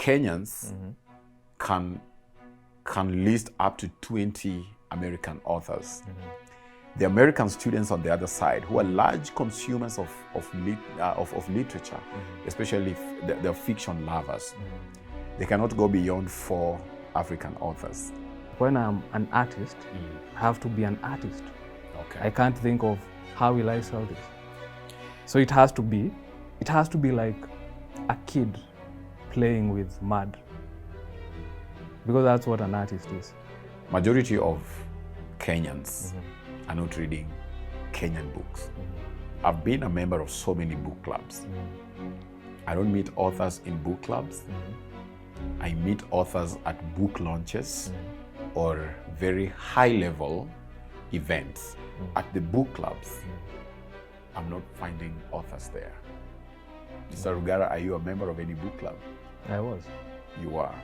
Kenyans can list up to 20 American authors. The American students on the other side, who are large consumers of literature, especially the fiction lovers, they cannot go beyond 4 African authors. When I'm an artist, I have to be an artist. Okay. I can't think of how will I sell this. So it has to be like a kid playing with mud, because that's what an artist is. Majority of Kenyans are not reading Kenyan books. I've been a member of so many book clubs. I don't meet authors in book clubs. I meet authors at book launches or very high-level events. At the book clubs, I'm not finding authors there. Mr. Rugara, are you a member of any book club? I was. You are.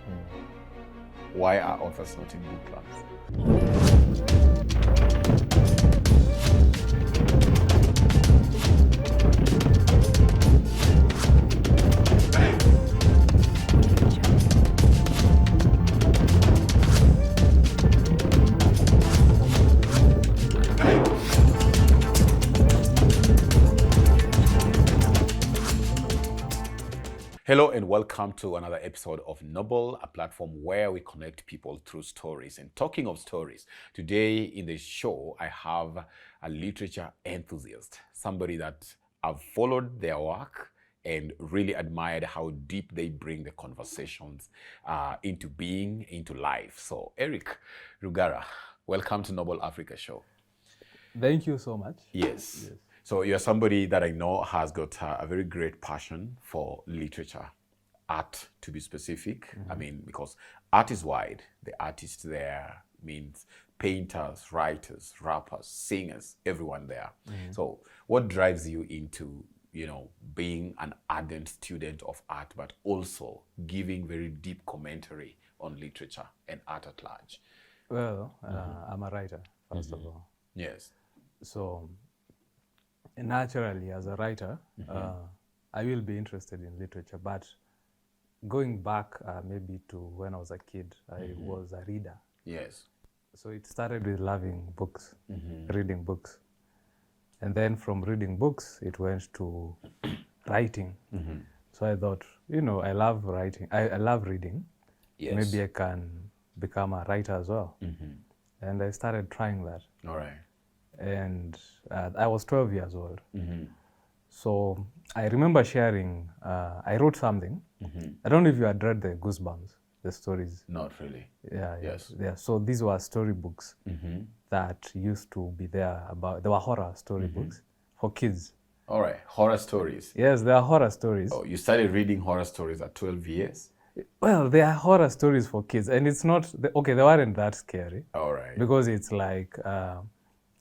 Why are authors not in book clubs? Hello and welcome to another episode of Noble, a platform where we connect people through stories. And talking of stories, today in the show, I have a literature enthusiast, somebody that I've followed their work and really admired how deep they bring the conversations into being, into life. So Eric Rugara, welcome to Noble Africa Show. Thank you so much. Yes. So you're somebody that I know has got a very great passion for literature, art to be specific. I mean, because art is wide. The artist there means painters, writers, rappers, singers, everyone there. So what drives you into, being an ardent student of art, but also giving very deep commentary on literature and art at large? Well, I'm a writer, first of all. Yes. So naturally, as a writer, I will be interested in literature, but going back maybe to when I was a kid, I was a reader. Yes. So it started with loving books, reading books. And then from reading books, it went to writing. So I thought, I love writing. I love reading. Yes. Maybe I can become a writer as well. And I started trying that. All right. And I was 12 years old. So I remember sharing, I wrote something. I don't know if you had read the Goosebumps, the stories. Not really. Yeah. Yes. Yeah. So these were storybooks that used to be there they were horror storybooks for kids. All right. Horror stories. Yes, they are horror stories. Oh, you started reading horror stories at 12 years? Well, they are horror stories for kids. And it's not, they weren't that scary. All right. Because it's like,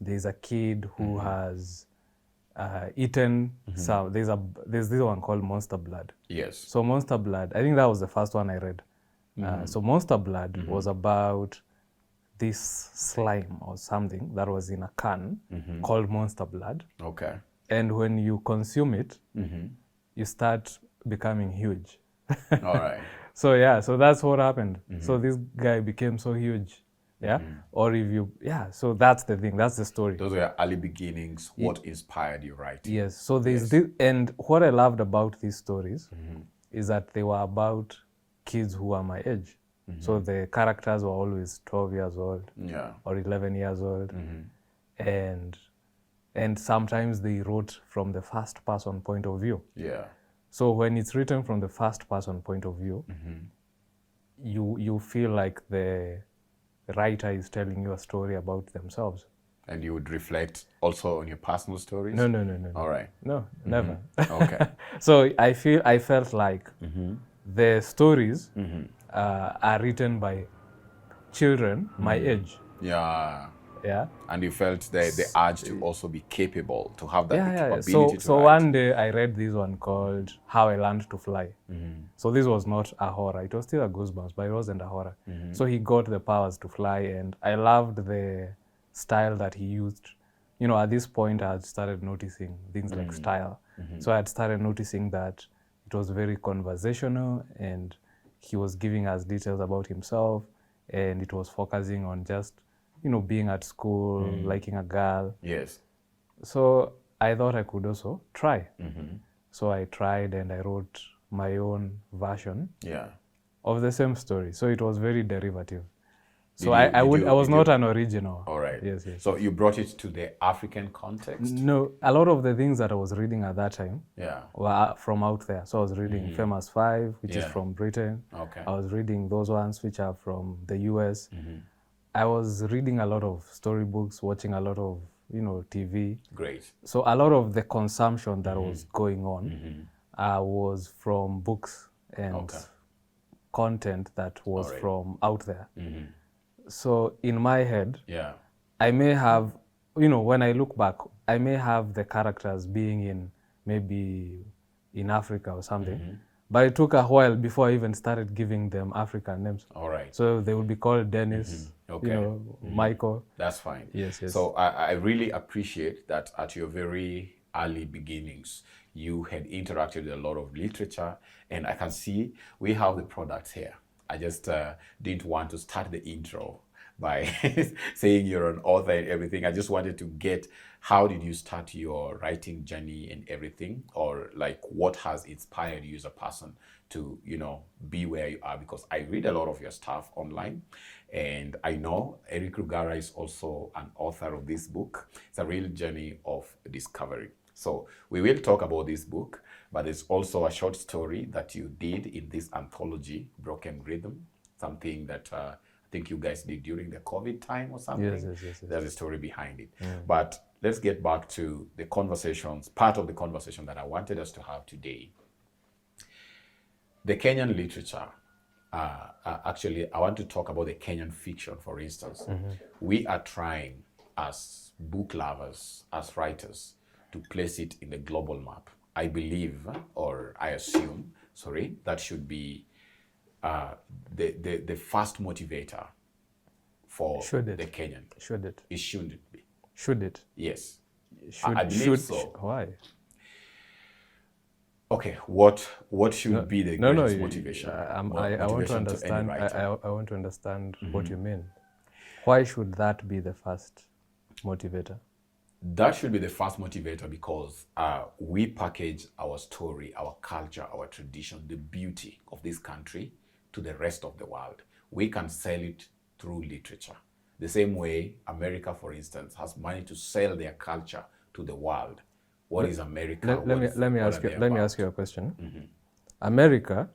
there's a kid who has eaten some. There's this one called Monster Blood. Yes. So Monster Blood, I think that was the first one I read. So Monster Blood was about this slime or something that was in a can called Monster Blood. Okay. And when you consume it, you start becoming huge. All right. So so that's what happened. So this guy became so huge. Or if you, so that's the thing, that's the story. Those were early beginnings. What inspired you writing? Yes, so there's this, and what I loved about these stories is that they were about kids who are my age. So the characters were always 12 years old or 11 years old. And sometimes they wrote from the first person point of view. Yeah. So when it's written from the first person point of view, you feel like the writer is telling you a story about themselves. And you would reflect also on your personal stories? No. All right. No, never. Okay. So I felt like the stories are written by children my age. Yeah. Yeah. And you felt the urge to also be capable, to have that capability to So write. one day I read this one called How I Learned to Fly. So this was not a horror. It was still a Goosebumps, but it wasn't a horror. So he got the powers to fly, and I loved the style that he used. At this point I had started noticing things like style. So I had started noticing that it was very conversational, and he was giving us details about himself, and it was focusing on just, being at school, liking a girl. Yes. So I thought I could also try. So I tried and I wrote my own version of the same story. So it was very derivative. So I was not an original. All right. Yes. So you brought it to the African context? No, a lot of the things that I was reading at that time Yeah. were from out there. So I was reading Famous Five, which is Yeah. from Britain. Okay. I was reading those ones which are from the US. I was reading a lot of storybooks, watching a lot of, TV. Great. So a lot of the consumption that was going on was from books and content that was from out there. So in my head, I may have, when I look back, I may have the characters being in maybe in Africa or something. But it took a while before I even started giving them African names. All right. So they would be called Dennis, Michael. That's fine. Yes. So I really appreciate that at your very early beginnings, you had interacted with a lot of literature, and I can see we have the products here. I just didn't want to start the intro by saying you're an author and everything. I just wanted to get, how did you start your writing journey and everything? Or like, what has inspired you as a person to, be where you are? Because I read a lot of your stuff online, and I know Eric Rugara is also an author of this book. It's a real journey of discovery. So we will talk about this book, but there's also a short story that you did in this anthology, Broken Rhythm, something that I think you guys did during the COVID time or something. Yes. There's a story behind it. But let's get back to the conversations, part of the conversation that I wanted us to have today. The Kenyan literature, actually, I want to talk about the Kenyan fiction, for instance. We are trying, as book lovers, as writers, to place it in the global map. I believe, or I assume, that should be the first motivator for the Kenyan. Should it? It shouldn't be. Should it? Yes. I believe so. Why? Okay, what should be the greatest motivation? I want to understand. I want to understand what you mean. Why should that be the first motivator? That should be the first motivator because we package our story, our culture, our tradition, the beauty of this country to the rest of the world. We can sell it through literature. The same way America, for instance, has managed to sell their culture to the world. What is America? Let me ask you a question. America,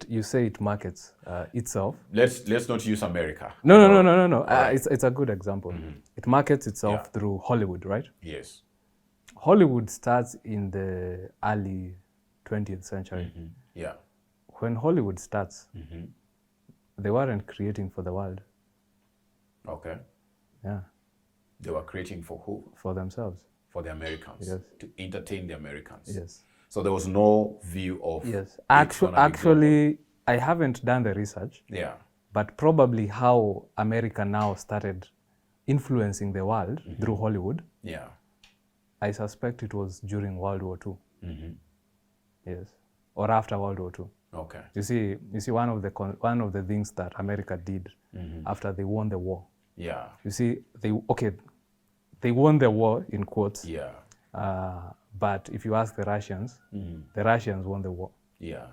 you say it markets itself. Let's not use America. No. It's a good example. It markets itself through Hollywood, right? Yes. Hollywood starts in the early 20th century. Yeah. When Hollywood starts, they weren't creating for the world. Okay. Yeah. They were creating for who? For themselves. For the Americans. Yes. To entertain the Americans. Yes. So there was no view of... Yes. Actually, I haven't done the research. Yeah. But probably how America now started influencing the world through Hollywood. Yeah. I suspect it was during World War II. Yes. Or after World War II. Okay. You see, one of the things that America did after they won the war. Yeah. You see, they won the war in quotes. Yeah. But if you ask the Russians, the Russians won the war. Yeah.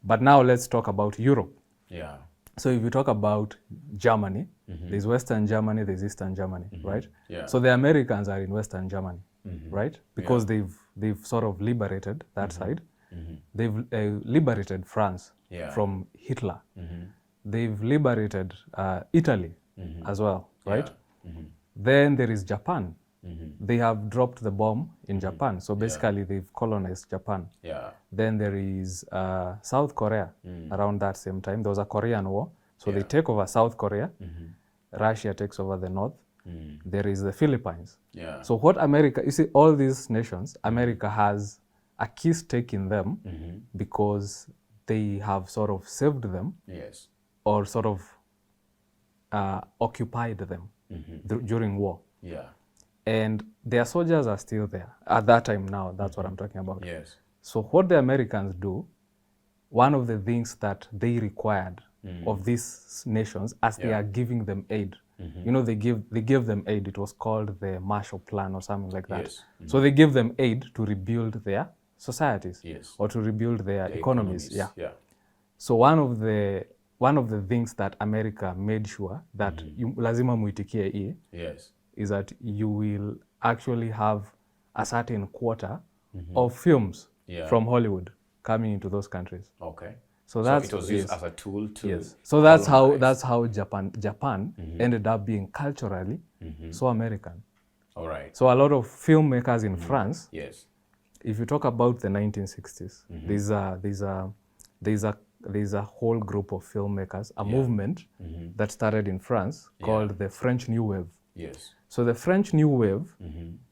But now let's talk about Europe. Yeah. So if you talk about Germany, there's Western Germany, there's Eastern Germany, right? Yeah. So the Americans are in Western Germany, right? Because they've sort of liberated that side. They've liberated France from Hitler. They've liberated Italy as well, right? Then there is Japan. They have dropped the bomb in Japan. So basically they've colonized Japan. Yeah. Then there is South Korea around that same time. There was a Korean War. So they take over South Korea. Russia takes over the north. There is the Philippines. Yeah. So what America, you see, all these nations, America has a key stake in them because they have sort of saved them. Yes. Or sort of occupied them during war. Yeah. And their soldiers are still there at that time now. That's what I'm talking about. Yes. So what the Americans do one of the things that they required of these nations as they are giving them aid, you know, they gave them aid. It was called the Marshall Plan or something like that. Yes. So they give them aid to rebuild their societies or to rebuild their economies. Yeah. So one of the things that America made sure that you lazima muitikie hii is that you will actually have a certain quota of films from Hollywood coming into those countries. Okay. So that's it was used as a tool to So that's how Japan ended up being culturally so American. All right. So a lot of filmmakers in France, If you talk about the 1960s, there's a whole group of filmmakers, a movement that started in France called the French New Wave. So the French New Wave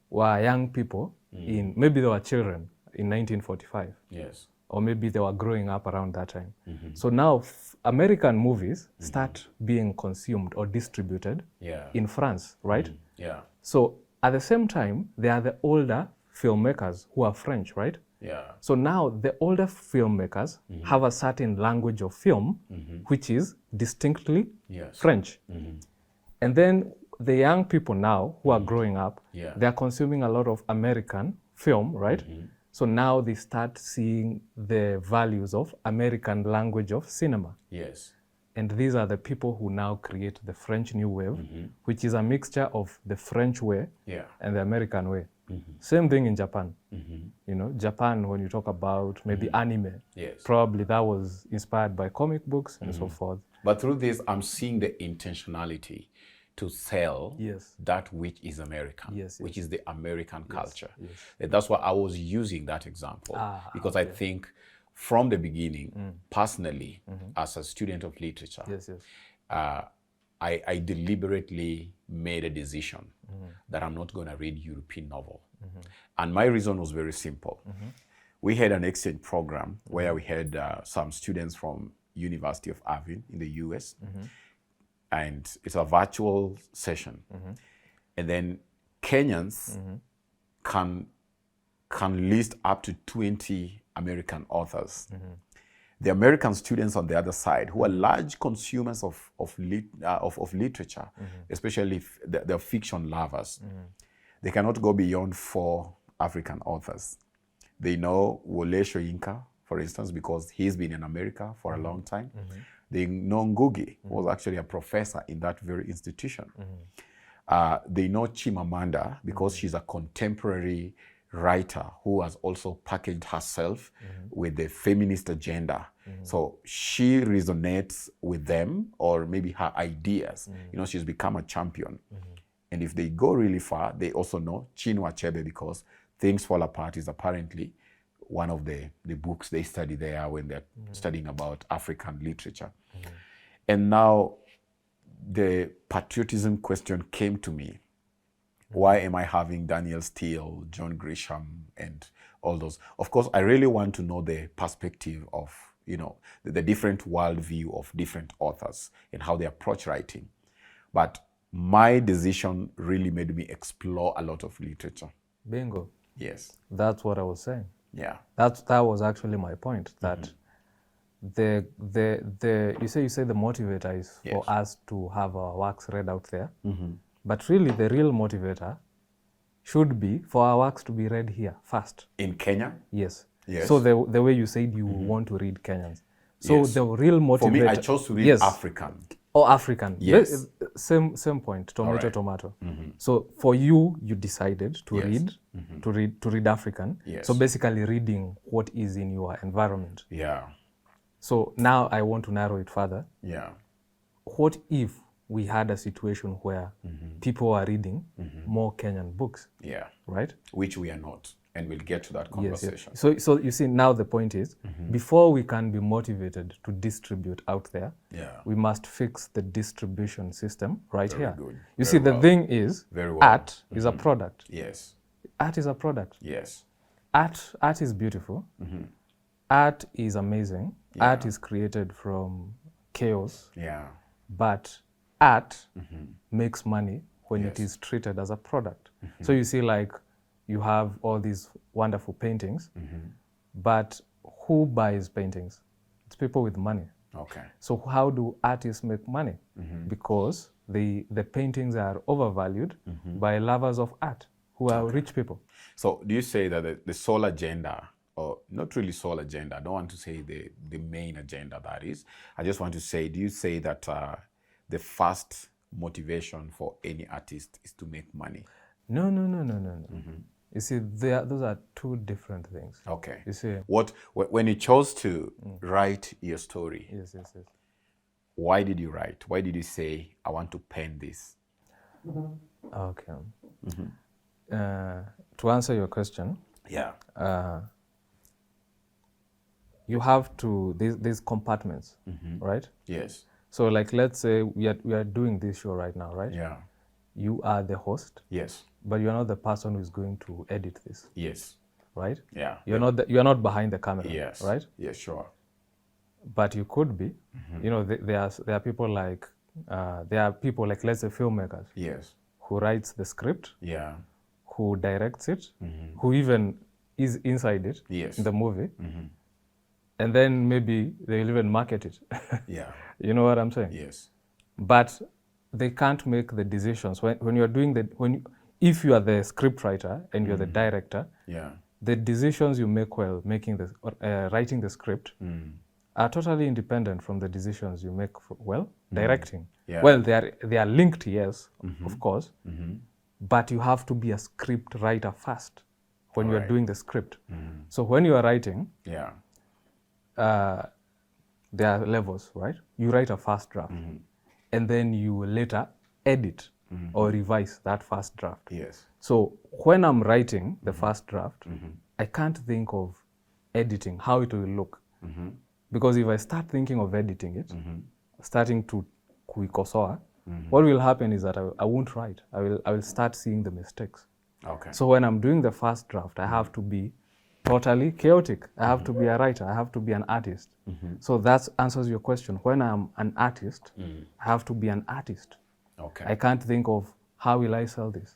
were young people in, maybe they were children in 1945. Or maybe they were growing up around that time. So now American movies start being consumed or distributed in France, right? So at the same time, they are the older filmmakers who are French, right? So now the older filmmakers have a certain language of film which is distinctly French. And then the young people now who are growing up, they are consuming a lot of American film, right? So now they start seeing the values of American language of cinema. And these are the people who now create the French New Wave, which is a mixture of the French way and the American way. Same thing in Japan. You know, Japan, when you talk about maybe anime, probably that was inspired by comic books and so forth. But through this, I'm seeing the intentionality to sell that which is American, which is the American culture. And that's why I was using that example, because I think from the beginning, personally, as a student of literature, I deliberately made a decision that I'm not going to read European novel. And my reason was very simple. We had an exchange program where we had some students from University of Irvine in the US, and it's a virtual session. And then Kenyans can list up to 20 American authors. The American students on the other side, who are large consumers of literature, especially the fiction lovers, they cannot go beyond 4 African authors. They know Wole Soyinka, for instance, because he's been in America for a long time. They know Ngugi, who was actually a professor in that very institution. They know Chimamanda because she's a contemporary writer who has also packaged herself with the feminist agenda. So she resonates with them, or maybe her ideas. You know, she's become a champion. And if they go really far, they also know Chinua Achebe, because Things Fall Apart is apparently one of the books they study there when they're studying about African literature. And now the patriotism question came to me. Why am I having Daniel Steele, John Grisham, and all those? Of course, I really want to know the perspective of, you know, the different worldview of different authors and how they approach writing. But my decision really made me explore a lot of literature. Bingo. Yes. That's what I was saying. Yeah. That was actually my point, that you say the motivator is for us to have our works read out there. But really the real motivator should be for our works to be read here first. In Kenya? Yes. So the way you said you want to read Kenyans. So the real motivator... For me, I chose to read African. Oh, African. Yes. Same point. Tomato. So for you decided to read to read African. So basically reading what is in your environment. Yeah. So now I want to narrow it further. Yeah. What if we had a situation where people are reading more Kenyan books? Yeah. Right? Which we are not. And we'll get to that conversation. Yes. So you see, now the point is, before we can be motivated to distribute out there, we must fix the distribution system right here. Good. You see, the thing is, art is a product. Yes. Art is a product. Yes. Art is beautiful. Art is amazing. Art is created from chaos. Yeah. But art makes money when it is treated as a product. So you see, like, you have all these wonderful paintings, but who buys paintings? It's people with money. Okay. So how do artists make money? Because the paintings are overvalued by lovers of art who are rich people. So do you say that the sole agenda, or not really sole agenda, I don't want to say the main agenda that is, I just want to say, do you say that the first motivation for any artist is to make money? No. You see, those are two different things. Okay. You see? When you chose to write your story, Yes. why did you write? Why did you say, I want to pen this? Okay. To answer your question, Yeah. you have to, there's compartments, right? Yes. So like, let's say we are doing this show right now, right? Yeah. You are the host, Yes. but you're not the person who's going to edit this, Yes. right? Yeah. You're not behind the camera, Yes. right? Yes, sure. But you could be. You know, there are people like let's say filmmakers Yes. who writes the script, Yeah. who directs it, who even is inside it Yes. in the movie, and then maybe they'll even market it. Yeah. You know what I'm saying? Yes. But they can't make the decisions when you're doing if you are the script writer and you're the director. Yeah. The decisions you make while writing the script are totally independent from the decisions you make while directing. Yeah. Well, they are linked, yes, of course, but you have to be a script writer first when you're doing the script. So when you are writing, Yeah. there are levels, right? You write a first draft, and then you will later edit or revise that first draft. Yes. So when I'm writing the first draft, I can't think of editing, how it will look. Because if I start thinking of editing it, starting to kuikosoa, what will happen is that I won't write. I will start seeing the mistakes. Okay. So when I'm doing the first draft, I have to be totally chaotic. I have to be a writer. I have to be an artist. So that answers your question. When I'm an artist, I have to be an artist. Okay. I can't think of how will I sell this.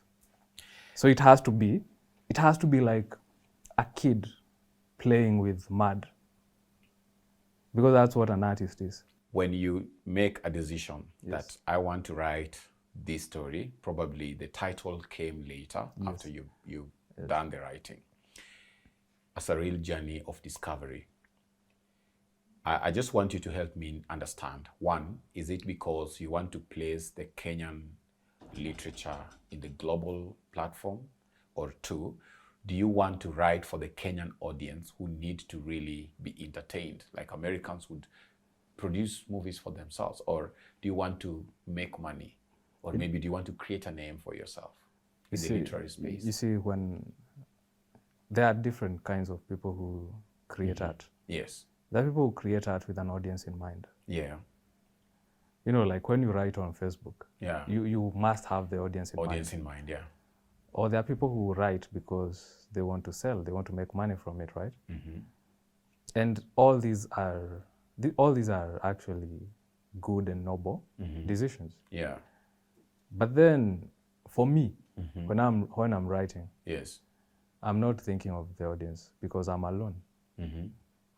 So it has to be like a kid playing with mud. Because that's what an artist is. When you make a decision that I want to write this story, probably the title came later after you've done the writing. As a real journey of discovery. I just want you to help me understand. One, is it because you want to place the Kenyan literature in the global platform? Or two, do you want to write for the Kenyan audience who need to really be entertained, like Americans would produce movies for themselves? Or do you want to make money? Or maybe do you want to create a name for yourself in the literary space? You see, when there are different kinds of people who create art. Yes. There are people who create art with an audience in mind. Yeah. You know, like when you write on Facebook, Yeah. you must have the audience in mind. Audience in mind, yeah. Or there are people who write because they want to sell, they want to make money from it, right? And all these are actually good and noble decisions. Yeah. But then, for me, when I'm writing, Yes. I'm not thinking of the audience because I'm alone.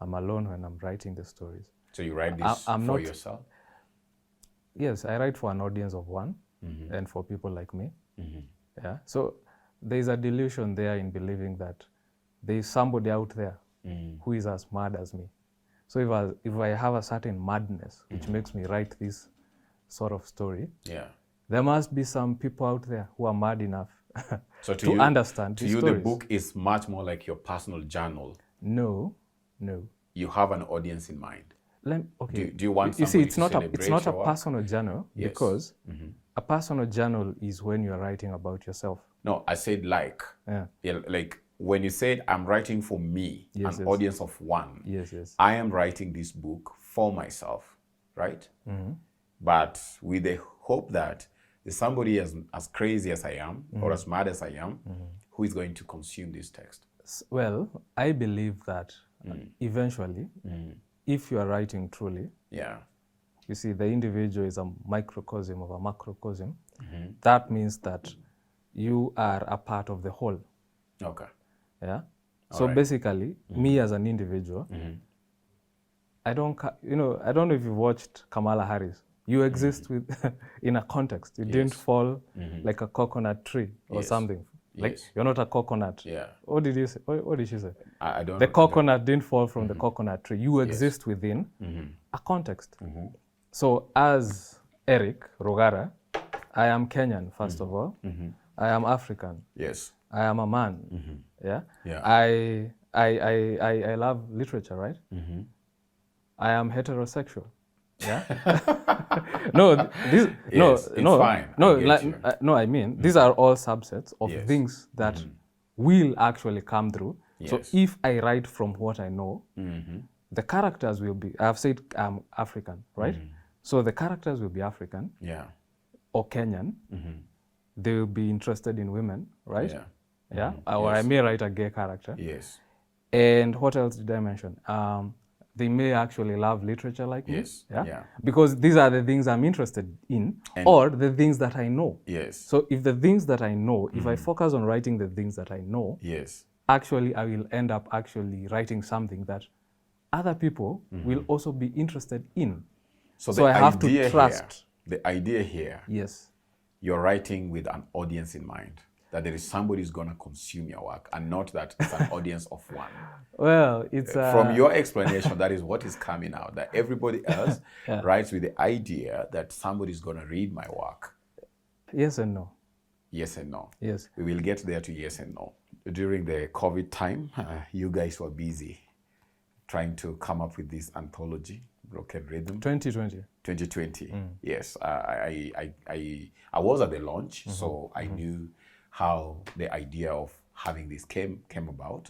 I'm alone when I'm writing the stories. So you write this for yourself? Yes, I write for an audience of one and for people like me. Yeah. So there's a delusion there in believing that there's somebody out there who is as mad as me. So if I have a certain madness which makes me write this sort of story, there must be some people out there who are mad enough so to understand to these you, stories. the book is much more like your personal journal. No. You have an audience in mind. Okay. Do you want you see, somebody it's to not celebrate a your work? personal journal because a personal journal is when you're writing about yourself. No, I said like. Yeah, like when you said I'm writing for me, an audience of one. Yes. I am writing this book for myself, right? But with the hope that there's somebody as crazy as I am or as mad as I am who is going to consume this text. Well, I believe that eventually, if you are writing truly, you see, the individual is a microcosm of a macrocosm. That means that you are a part of the whole. Okay. Yeah. So basically, me as an individual, I don't know if you've watched Kamala Harris. You exist with in a context. You didn't fall like a coconut tree or something. Like you're not a coconut. Yeah. What did you say? What did she say? I don't. The coconut didn't fall from the coconut tree. You exist within a context. So as Eric Rugara, I am Kenyan first of all. I am African. Yes. I am a man. Yeah. Yeah. I love literature, right? I am heterosexual. Yeah. Yes, it's fine. I mean, these are all subsets of Yes. things that will actually come through. So Yes. if I write from what I know, the characters will be, I've said I'm African, right? So the characters will be African Yeah. or Kenyan. They will be interested in women, right? Yeah. Yeah. Or I may write a gay character. Yes. And what else did I mention? They may actually love literature like Yes. me. Yeah? Yeah. Because these are the things I'm interested in, or the things that I know. Yes. So if the things that I know, if I focus on writing the things that I know, Yes. actually I will end up actually writing something that other people will also be interested in. So I have to trust. The idea here, Yes. you're writing with an audience in mind. That there is somebody who's going to consume your work, and not that it's an audience of one. Well, it's From your explanation, that is what is coming out. That everybody else writes with the idea that somebody's going to read my work. yes and no. Yes and no. Yes. We will get there to yes and no. During the COVID time, you guys were busy trying to come up with this anthology, Broken Rhythm. 2020. 2020. Yes. I was at the launch, so I knew how the idea of having this came about.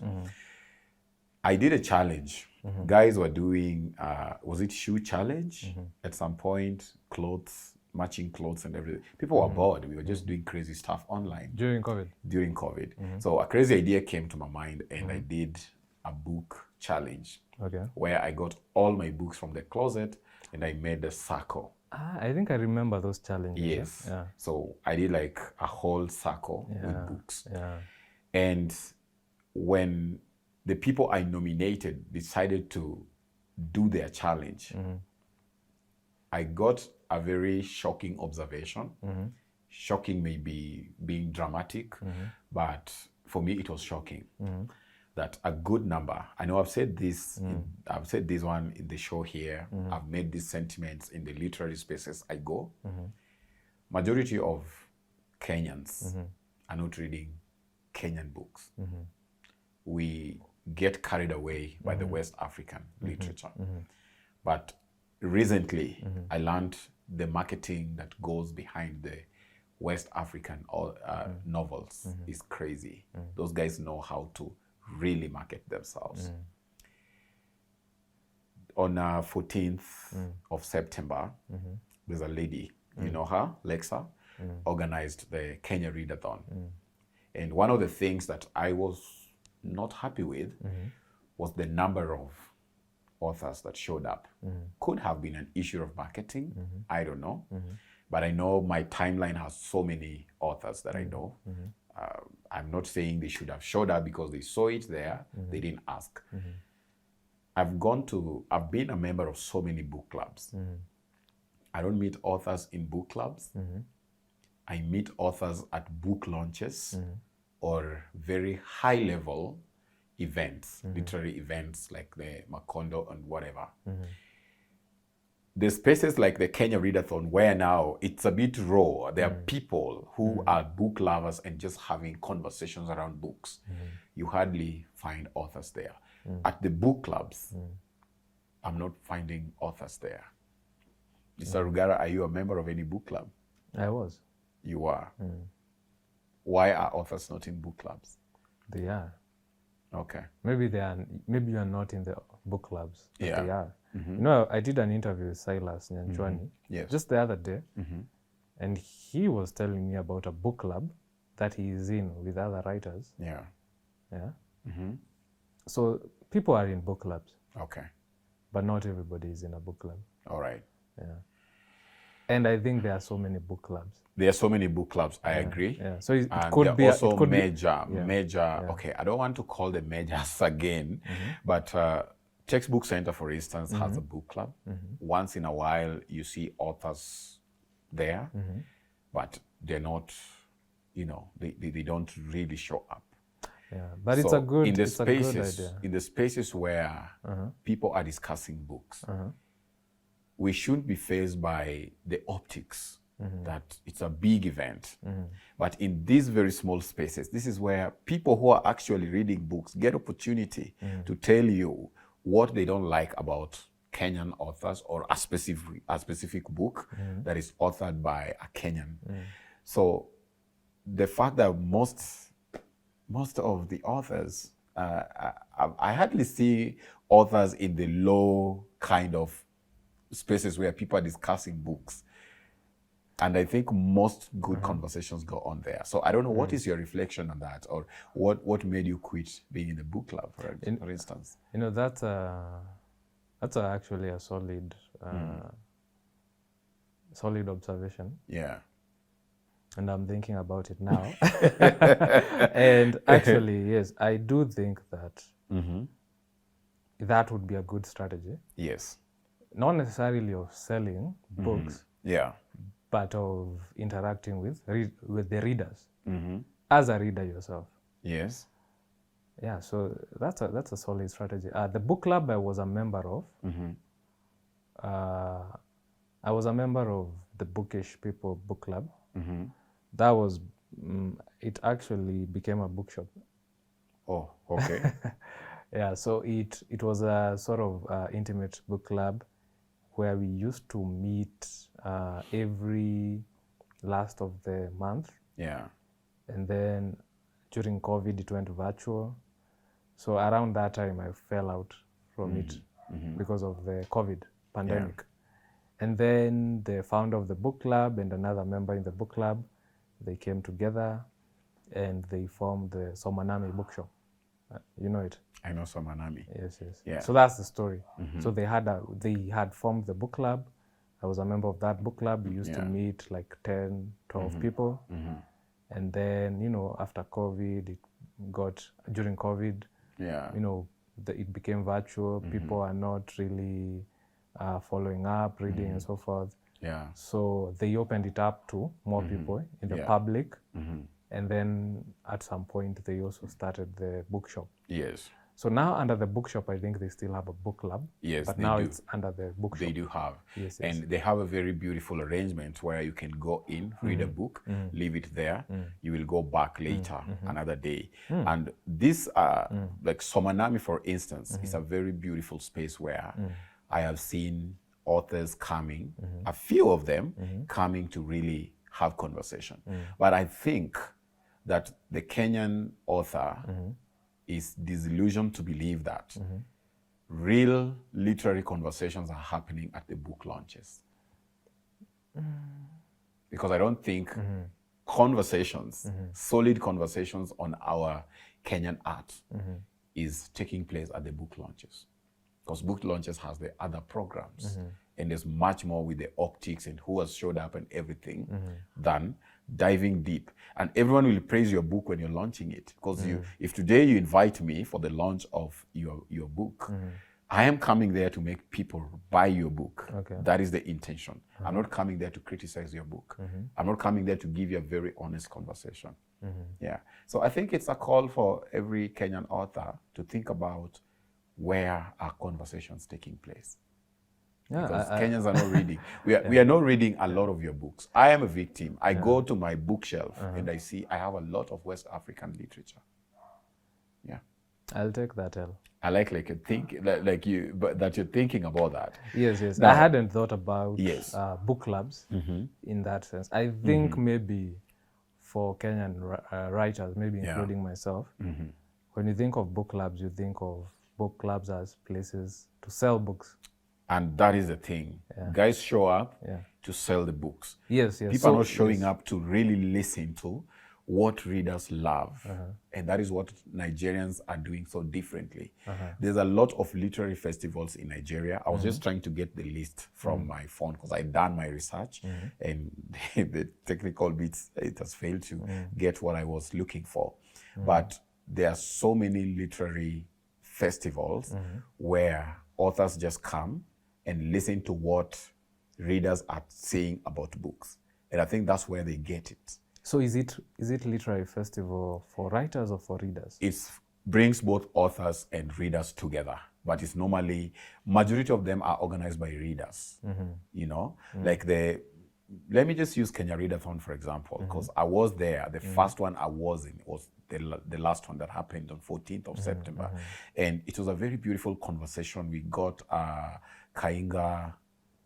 I did a challenge. Guys were doing, was it shoe challenge? At some point, clothes, matching clothes and everything. People were bored. We were just doing crazy stuff online. During COVID. So a crazy idea came to my mind, and I did a book challenge. Okay. Where I got all my books from the closet and I made a circle. I think I remember those challenges. Yes. Yeah. So I did like a whole circle with books. Yeah. And when the people I nominated decided to do their challenge, I got a very shocking observation. Shocking may be being dramatic, but for me it was shocking. That a good number, I know I've said this, I've said this one in the show here, I've made these sentiments in the literary spaces I go. Majority of Kenyans are not reading Kenyan books. We get carried away by the West African literature. But recently, I learned the marketing that goes behind the West African novels is crazy. Those guys know how to really market themselves. On 14th of September, there's a lady, you know her, Lexa, organized the Kenya Readathon. And one of the things that I was not happy with was the number of authors that showed up. Could have been an issue of marketing, I don't know. But I know my timeline has so many authors that I know. I'm not saying they should have showed up because they saw it there, they didn't ask. I've been a member of so many book clubs. I don't meet authors in book clubs. I meet authors at book launches or very high level events, literary events like the Macondo and whatever. The spaces like the Kenya Readathon, where now it's a bit raw. There are people who are book lovers and just having conversations around books. You hardly find authors there. At the book clubs, I'm not finding authors there. Mr. Rugara, are you a member of any book club? I was. You are. Why are authors not in book clubs? They are. Okay. Maybe you are not in the book clubs, but Yeah. they are. You know, I did an interview with Silas Nyanchwani Yes. just the other day, and he was telling me about a book club that he is in with other writers. Yeah. Yeah. So people are in book clubs, Okay. but not everybody is in a book club. All right. Yeah. And I think there are so many book clubs. There are so many book clubs. I agree. Yeah. So it And could they're be also it could major. Okay, I don't want to call them majors again, but Textbook Center, for instance, has a book club. Once in a while, you see authors there, but they're not, they don't really show up. Yeah, but So it's a good idea. In the spaces where people are discussing books, we shouldn't be faced by the optics that it's a big event. But in these very small spaces, this is where people who are actually reading books get opportunity to tell you what they don't like about Kenyan authors or a specific book that is authored by a Kenyan. So the fact that most of the authors, I hardly see authors in the low kind of spaces where people are discussing books. And I think most good conversations go on there. So I don't know, what is your reflection on that? Or what made you quit being in the book club, for instance? That's actually a solid observation. Yeah. And I'm thinking about it now. And actually, yes, I do think that that would be a good strategy. Yes. Not necessarily of selling books, Yeah. but of interacting with the readers as a reader yourself. Yes. Yeah, so that's a solid strategy. The book club I was a member of, I was a member of the Bookish People book club. That was, it actually became a bookshop. Oh, okay. Yeah, so it was a sort of intimate book club where we used to meet every last of the month. Yeah. And then during COVID, it went virtual. So around that time, I fell out from it because of the COVID pandemic. Yeah. And then the founder of the book club and another member in the book club, they came together and they formed the Somanami bookshop. You know it? I know Somanami. Yes, yes. Yeah. So that's the story. So they had formed the book club. I was a member of that book club. We used to meet like 10, 12 people. And then, after COVID, during COVID, it became virtual. People are not really following up, reading and so forth. Yeah. So they opened it up to more people in the public. And then at some point, they also started the bookshop. Yes. So now under the bookshop, I think they still have a book club. Yes, but now it's under the bookshop. They do have. Yes, and they have a very beautiful arrangement where you can go in, read a book, leave it there. You will go back later, another day. And this, like Somanami, for instance, is a very beautiful space where I have seen authors coming, a few of them coming to really have conversation. But I think that the Kenyan author is disillusioned to believe that real literary conversations are happening at the book launches. Because I don't think conversations, solid conversations on our Kenyan art is taking place at the book launches. Because book launches has the other programs. And there's much more with the optics and who has showed up and everything than diving deep. And everyone will praise your book when you're launching it. Because if today you invite me for the launch of your book, I am coming there to make people buy your book. Okay. That is the intention. I'm not coming there to criticize your book. I'm not coming there to give you a very honest conversation. Yeah. So I think it's a call for every Kenyan author to think about where are conversations taking place. Yeah, because Kenyans are not reading. We are not reading a lot of your books. I am a victim. I go to my bookshelf and I see I have a lot of West African literature. Yeah. I'll take that L. I like you, but that you're thinking about that. Yes. Now, I hadn't thought about book clubs in that sense. I think maybe for Kenyan writers, maybe including myself, when you think of book clubs, you think of book clubs as places to sell books. And that is the thing. Guys show up to sell the books. Yes. People are not showing up to really listen to what readers love. And that is what Nigerians are doing so differently. There's a lot of literary festivals in Nigeria. I was just trying to get the list from my phone because I'd done my research and the technical bits, it has failed to get what I was looking for. But there are so many literary festivals where authors just come and listen to what readers are saying about books. And I think that's where they get it. So is it literary festival for writers or for readers? It brings both authors and readers together, but it's normally, majority of them are organized by readers, you know, like let me just use Kenya Readathon, for example, because I was there. The first one I was in was the last one that happened on 14th of September. And it was a very beautiful conversation. We got Kainga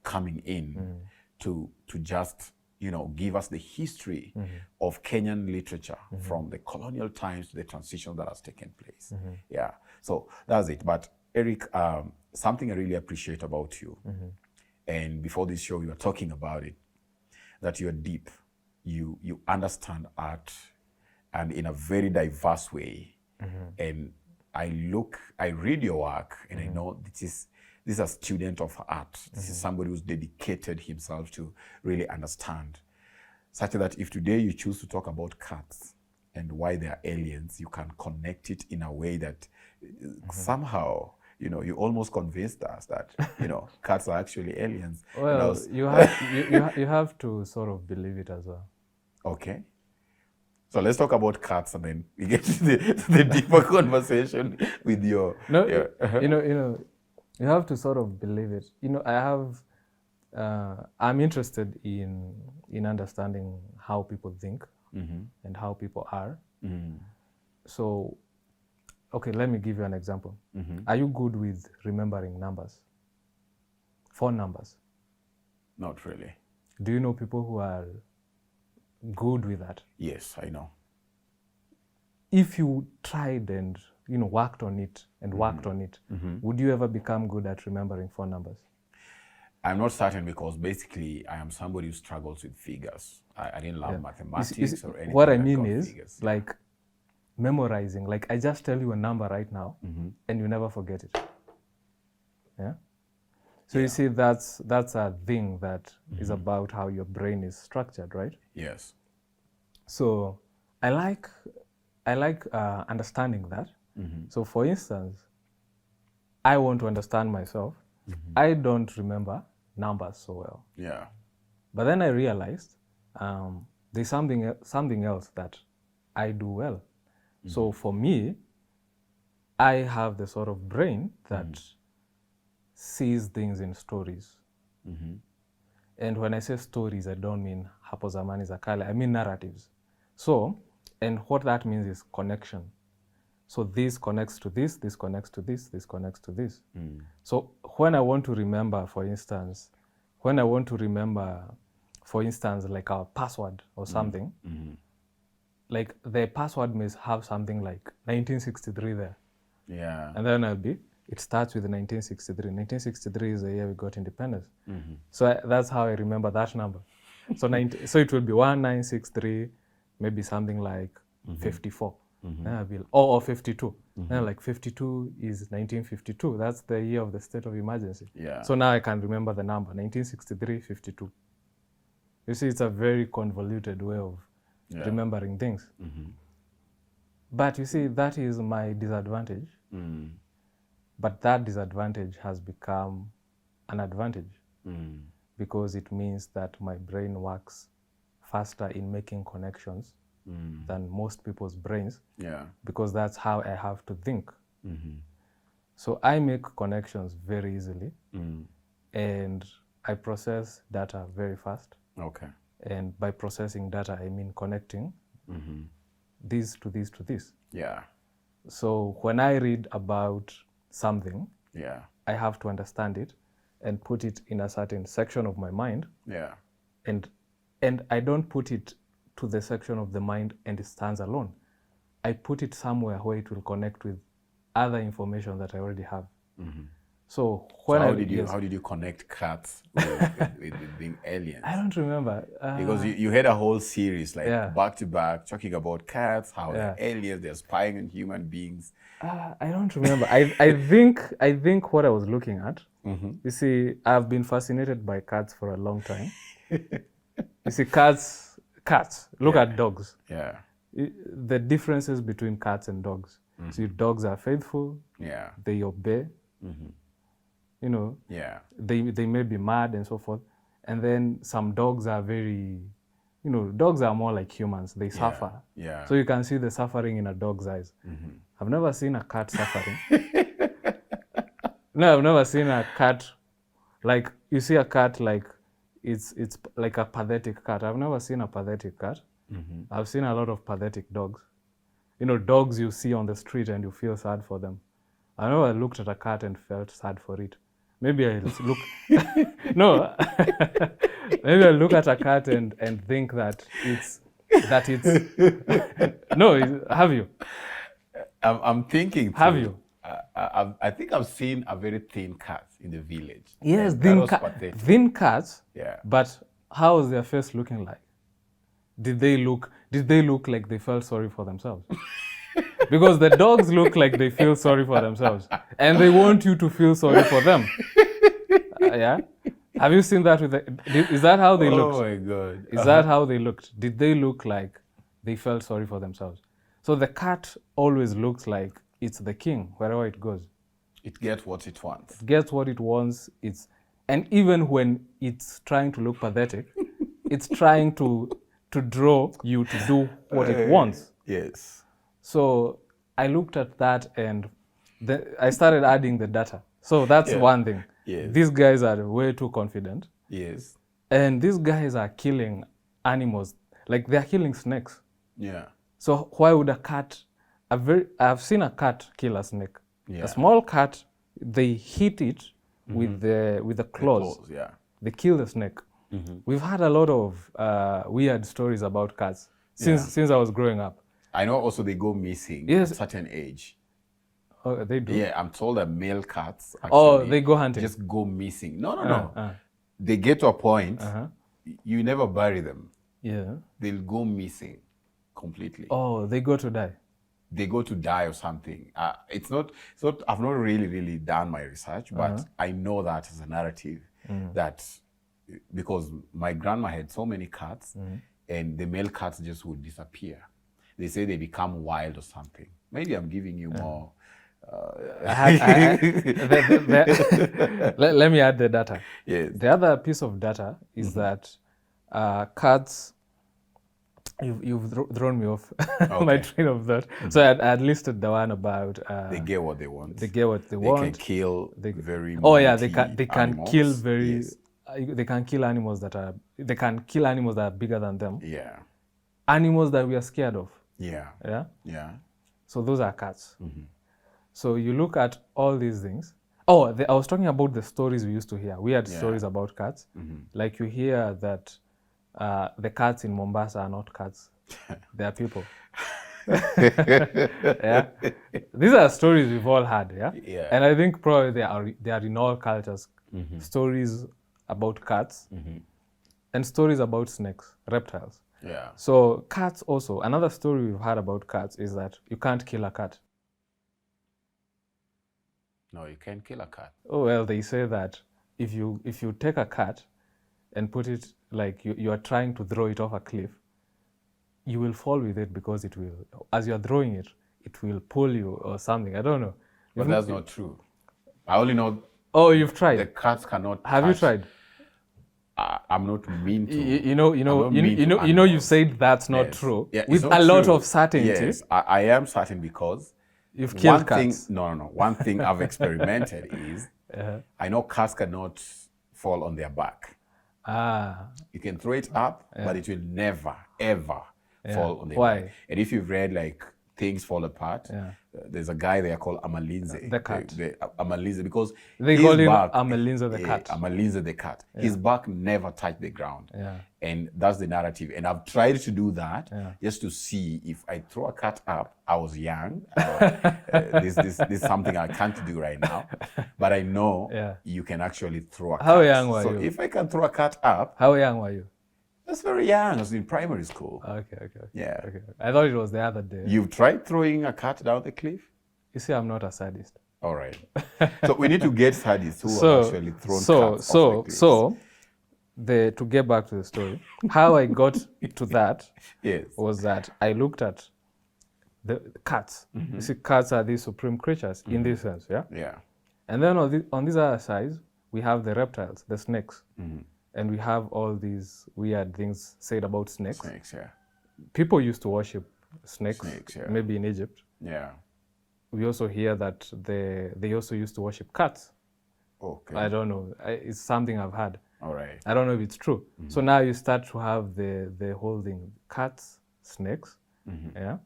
coming in to just, you know, give us the history of Kenyan literature from the colonial times to the transition that has taken place. Yeah, so that's it. But Eric, something I really appreciate about you, and before this show we were talking about it, that you're deep, you understand art, and in a very diverse way. And I read your work, and I know this is a student of art. This is somebody who's dedicated himself to really understand, such that if today you choose to talk about cats and why they are aliens, you can connect it in a way that somehow, you know, you almost convinced us that, you know, cats are actually aliens. Well, you have to sort of believe it as well. Okay. So let's talk about cats, and then we get to the deeper conversation with your... No, you have to sort of believe it. You know, I'm interested in understanding how people think and how people are. So, okay, let me give you an example. Are you good with remembering numbers? Phone numbers? Not really. Do you know people who are good with that? Yes, I know. If you tried and, you know, worked on it and worked on it, would you ever become good at remembering phone numbers? I'm not certain, because basically I am somebody who struggles with figures. I didn't love mathematics or anything. What I mean is, figures. Like memorizing, like I just tell you a number right now and you never forget it. Yeah? So you see, that's a thing that is about how your brain is structured, right? Yes. So I like understanding that. So for instance, I want to understand myself. I don't remember numbers so well. Yeah. But then I realized there's something else that I do well. So for me, I have the sort of brain that sees things in stories. And when I say stories, I don't mean hapo zamani za kale, I mean narratives. So, and what that means is connection. So this connects to this connects to this connects to this. So when I want to remember, for instance, like our password or something, like the password may have something like 1963 there. Yeah. And then it starts with 1963. 1963 is the year we got independence. So that's how I remember that number. So so it will be 1963, maybe something like 54. Or 52. Like 52 is 1952. That's the year of the state of emergency. Yeah. So now I can remember the number, 1963, 52. You see, it's a very convoluted way of remembering things. But you see, that is my disadvantage. But that disadvantage has become an advantage because it means that my brain works faster in making connections than most people's brains, because that's how I have to think. So I make connections very easily, and I process data very fast. Okay. And by processing data, I mean connecting this to this to this. Yeah. So when I read about something, I have to understand it and put it in a certain section of my mind. Yeah. And I don't put it to the section of the mind and it stands alone. I put it somewhere where it will connect with other information that I already have. So when how did you connect cats with being aliens? I don't remember. Because you had a whole series back to back talking about cats, how they're aliens, they're spying on human beings. I don't remember. I think what I was looking at. You see, I've been fascinated by cats for a long time. You see, cats. Look at dogs. Yeah. The differences between cats and dogs. So dogs are faithful. Yeah. They obey. You know, Yeah. they may be mad and so forth. And then some dogs are very, you know, dogs are more like humans. They suffer. Yeah. So you can see the suffering in a dog's eyes. I've never seen a cat suffering. No, I've never seen a cat, like, you see a cat like, it's like a pathetic cat. I've never seen a pathetic cat. I've seen a lot of pathetic dogs. You know, dogs you see on the street and you feel sad for them. I never looked at a cat and felt sad for it. Maybe I look, no, maybe I look at a cat and think that it's, no, have you? I'm thinking. Have you? I think I've seen a very thin cat in the village. Yes, thin cats. Yeah. But how was their face looking like? Did they look like they felt sorry for themselves? Because the dogs look like they feel sorry for themselves, and they want you to feel sorry for them. Yeah. Have you seen that is that how they looked? Oh my God. Is that how they looked? Did they look like they felt sorry for themselves? So the cat always looks like it's the king wherever it goes. It gets what it wants. It gets what it wants. And even when it's trying to look pathetic, it's trying to draw you to do what it wants. Yes. So I looked at that and I started adding the data. So that's one thing. Yes. These guys are way too confident. Yes. And these guys are killing animals, like they're killing snakes. Yeah. So why would a cat, I've seen a cat kill a snake. Yeah. A small cat, they hit it with the claws. Yeah. They kill the snake. We've had a lot of weird stories about cats since I was growing up. I know also they go missing at a certain age. Oh, they do? Yeah, I'm told that male cats actually they go hunting. just go missing. No. They get to a point, you never bury them. Yeah. They'll go missing completely. Oh, they go to die. They go to die or something. It's not. I've not really done my research, but I know that as a narrative that because my grandma had so many cats, and the male cats just would disappear. They say they become wild or something. Maybe I'm giving you more. Let me add the data. Yes. The other piece of data is that cats. You've thrown me off my train of thought. So I had listed the one about they get what they want. They get what they want. They can kill very. Oh yeah, they can animals. kill very. Yes. They can kill animals that are bigger than them. Yeah. Animals that we are scared of. Yeah. Yeah. Yeah. So those are cats. So you look at all these things. Oh, I was talking about the stories we used to hear. We had stories about cats. Like you hear that the cats in Mombasa are not cats. They are people. Yeah. These are stories we've all had, yeah? Yeah. And I think probably they are in all cultures. Stories about cats and stories about snakes, reptiles. Yeah. So cats also, another story we've heard about cats is that you can't kill a cat. No, you can't kill a cat. Oh, well, they say that if you take a cat and put it, like you are trying to throw it off a cliff, you will fall with it because it will, as you're throwing it, it will pull you or something. I don't know. But that's not true. I only know. Oh, you've tried? The cats cannot. Have you tried? I'm not mean to. You said that's not true. Yeah, with not a lot true. of certainty. Yes, I am certain because you've killed cats. No. One thing I've experimented is I know cats cannot fall on their back. You can throw it up, but it will never, ever fall on their back. And if you've read like Things Fall Apart, there's a guy there called Amalinze. The cat. Amalinze, because they call him Amalinze the cat. Amalinze the cat. Yeah. His back never touched the ground. Yeah. And that's the narrative. And I've tried to do that just to see if I throw a cat up. I was young. This is something I can't do right now. But I know you can actually throw a cat. How young were you? So if I can throw a cat up. How young were you? That's very young. I was in primary school. Okay. Yeah. Okay. I thought it was the other day. You've tried throwing a cat down the cliff? You see, I'm not a sadist. All right. So we need to get sadists who have actually thrown cats off the cliffs. To get back to the story, how I got to that yes. was that I looked at the cats. You see, cats are these supreme creatures in this sense, yeah? Yeah. And then on this other side, we have the reptiles, the snakes. And we have all these weird things said about snakes. Snakes, yeah. People used to worship snakes, Yeah. maybe in Egypt. Yeah. We also hear that they also used to worship cats. Okay. I don't know. It's something I've heard. All right. I don't know if it's true. So now you start to have the whole thing: cats, snakes, yeah,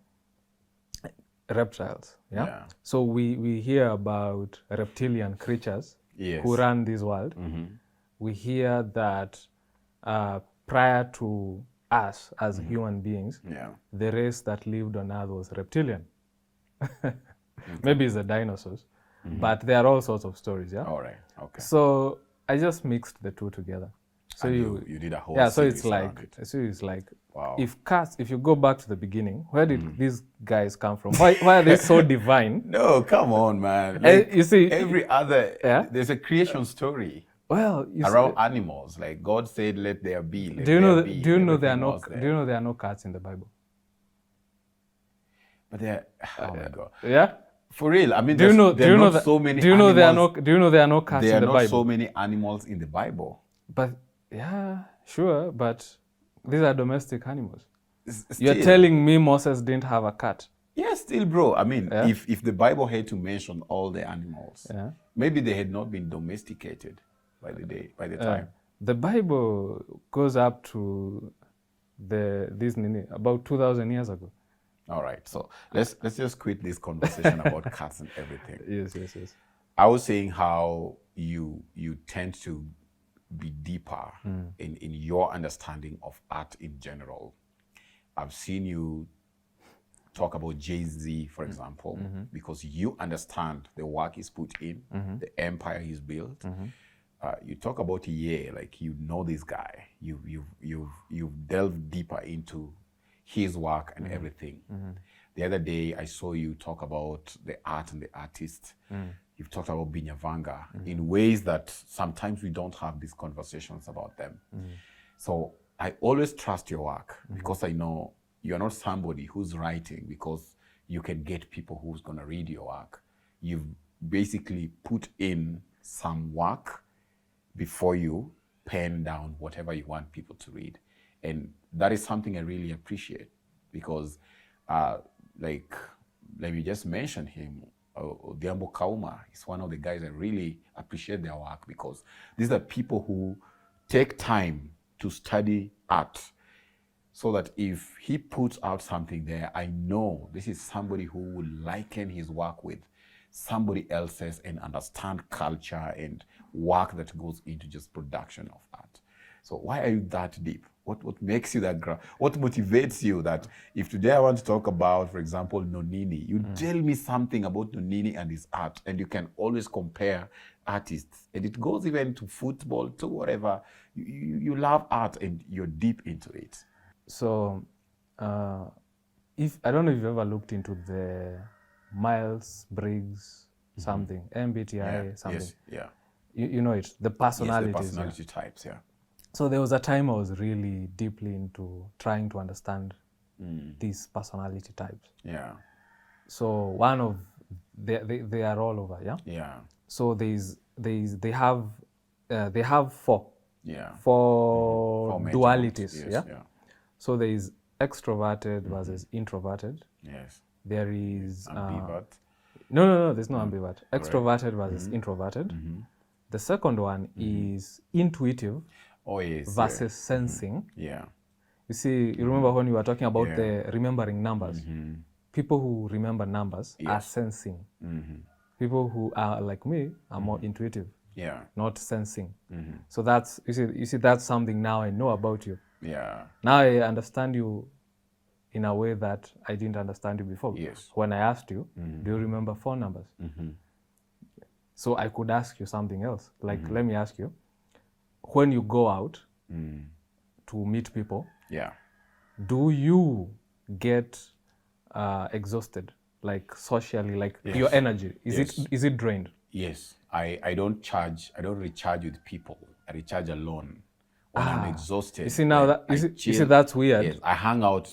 reptiles, yeah. Yeah. So we hear about reptilian creatures Yes. who run this world. We hear that prior to us as human beings, Yeah. the race that lived on Earth was reptilian. Maybe it's the dinosaurs, but there are all sorts of stories, yeah. All right. Okay. So I just mixed the two together. So And you did a whole yeah. So it's series around like it. Wow. if you go back to the beginning, where did these guys come from? Why are they so divine? No, come on, man. Like, You see, every other Yeah? there's a creation story well, you around see, animals. Like God said, "Let there be." Let do you know there that, be. do you know there are Everything no was there. do you know there are no cats in the Bible? But there, oh my God, Yeah. for real. I mean, Do you know? there Do you are know not that? so many. Do you know there are animals, no? Do you know there are no cats There are in the not Bible? so many animals in the Bible. But yeah, sure. But these are domestic animals. You're Still. telling me Moses didn't have a cat? Yeah, still, bro. I mean, Yeah. if the Bible had to mention all the animals, Yeah. maybe they had not been domesticated by the time. The Bible goes up to this about 2,000 years ago. All right, so let's just quit this conversation about cats and everything. Yes. I was saying how you tend to be deeper in your understanding of art in general. I've seen you talk about Jay-Z, for example, because you understand the work he's put in, the empire he's built. You talk about Ye, like you know this guy. You've delved deeper into his work and everything. The other day, I saw you talk about the art and the artist. You've talked about Binyavanga in ways that sometimes we don't have these conversations about them. So I always trust your work because I know you're not somebody who's writing because you can get people who's going to read your work. You've basically put in some work before you pen down whatever you want people to read. And that is something I really appreciate because, like, let me just mention him. Diambo Kauma is one of the guys I really appreciate their work because these are people who take time to study art so that if he puts out something there, I know this is somebody who will liken his work with somebody else's and understand culture and work that goes into just production of art. So why are you that deep? What makes you that what motivates you that if today I want to talk about, for example, Nonini, you tell me something about Nonini and his art, and you can always compare artists, and it goes even to football, to whatever. You love art and you're deep into it. So, if I don't know if you've ever looked into the Myers-Briggs something, MBTI something. Yes, yeah. You know it, the personalities. Yes, the personality types, yeah. So there was a time I was really deeply into trying to understand these personality types. Yeah. So one of they are all over, yeah. Yeah. So they have four. Yeah. Four major dualities, ones. Yes, yeah? yeah. So there is extroverted versus introverted. Yes. There is Ambivert. no, there's no ambivert. Extroverted versus introverted. The second one is intuitive Oh yes. versus sensing. Yeah. You see, you remember when we were talking about Yeah. the remembering numbers? People who remember numbers are sensing. People who are like me are more intuitive, Yeah. not sensing. So that's you see that's something now I know about you. Yeah. Now I understand you in a way that I didn't understand you before. Yes. When I asked you, do you remember four numbers? So I could ask you something else. Like, let me ask you, when you go out to meet people, Yeah. do you get exhausted, like socially, like Yes. your energy? Yes. Is it drained? Yes. I don't recharge with people. I recharge alone. When I'm exhausted. You see now then that I you see chill. that's weird. Yes. I hang out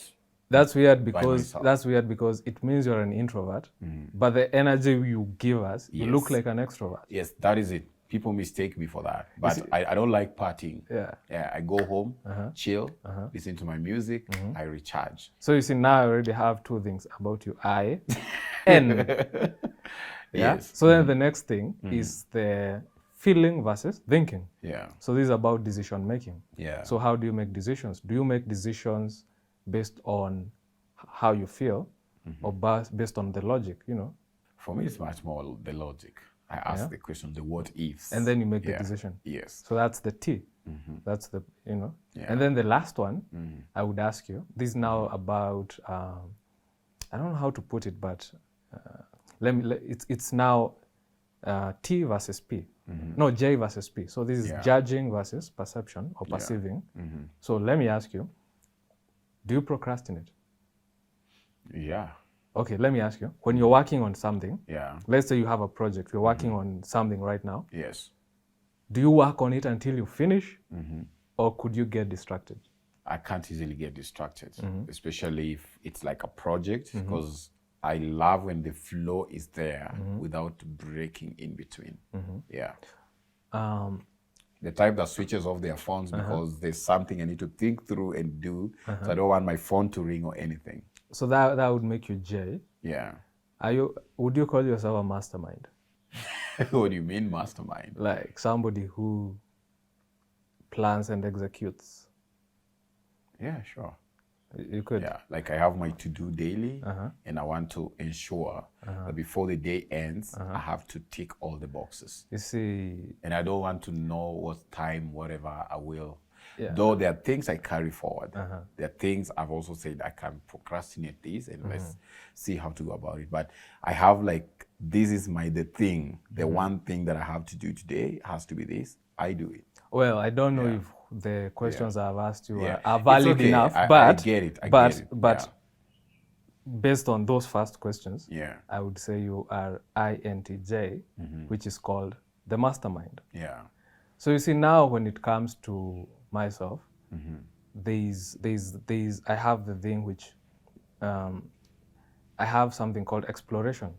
That's weird myself. because it means you're an introvert, but the energy you give us, you look Yes. like an extrovert. Yes, that is it. People mistake me for that. But I don't like partying. Yeah. I go home, chill, listen to my music, I recharge. So you see, now I already have two things about you. I, N. Yeah. Yes. So then the next thing is the feeling versus thinking. Yeah. So this is about decision making. Yeah. So how do you make decisions? Do you make decisions based on how you feel, or based on the logic? For me, it's much more the logic. I ask the question, the what ifs. And then you make the decision. Yes. So that's the T. That's the, And then the last one, I would ask you, this is now about, I don't know how to put it, but it's now T versus P. No, J versus P. So this is judging versus perception or perceiving. So let me ask you, do you procrastinate? Yeah. Okay, let me ask you, when you're working on something, Yeah. let's say you have a project, you're working on something right now. Yes. Do you work on it until you finish, or could you get distracted? I can't easily get distracted, especially if it's like a project, because I love when the flow is there without breaking in between. Yeah. The type that switches off their phones because there's something I need to think through and do. So I don't want my phone to ring or anything. So that would make you J. Yeah. Would you call yourself a mastermind? What do you mean mastermind? Like somebody who plans and executes. Yeah, sure. You could. Yeah, like I have my to-do daily, and I want to ensure that before the day ends, I have to tick all the boxes. You see. And I don't want to know what time, whatever I will. Yeah. Though there are things I carry forward. There are things I've also said I can procrastinate this and let's see how to go about it. But I have like, this is the thing. The one thing that I have to do today has to be this. I do it. Well, I don't know if the questions I've asked you are It's valid okay. enough, I but get it. I but get it. but based on those first questions, Yeah. I would say you are INTJ, which is called the mastermind. Yeah. So you see, now when it comes to myself, I have the thing which I have something called exploration.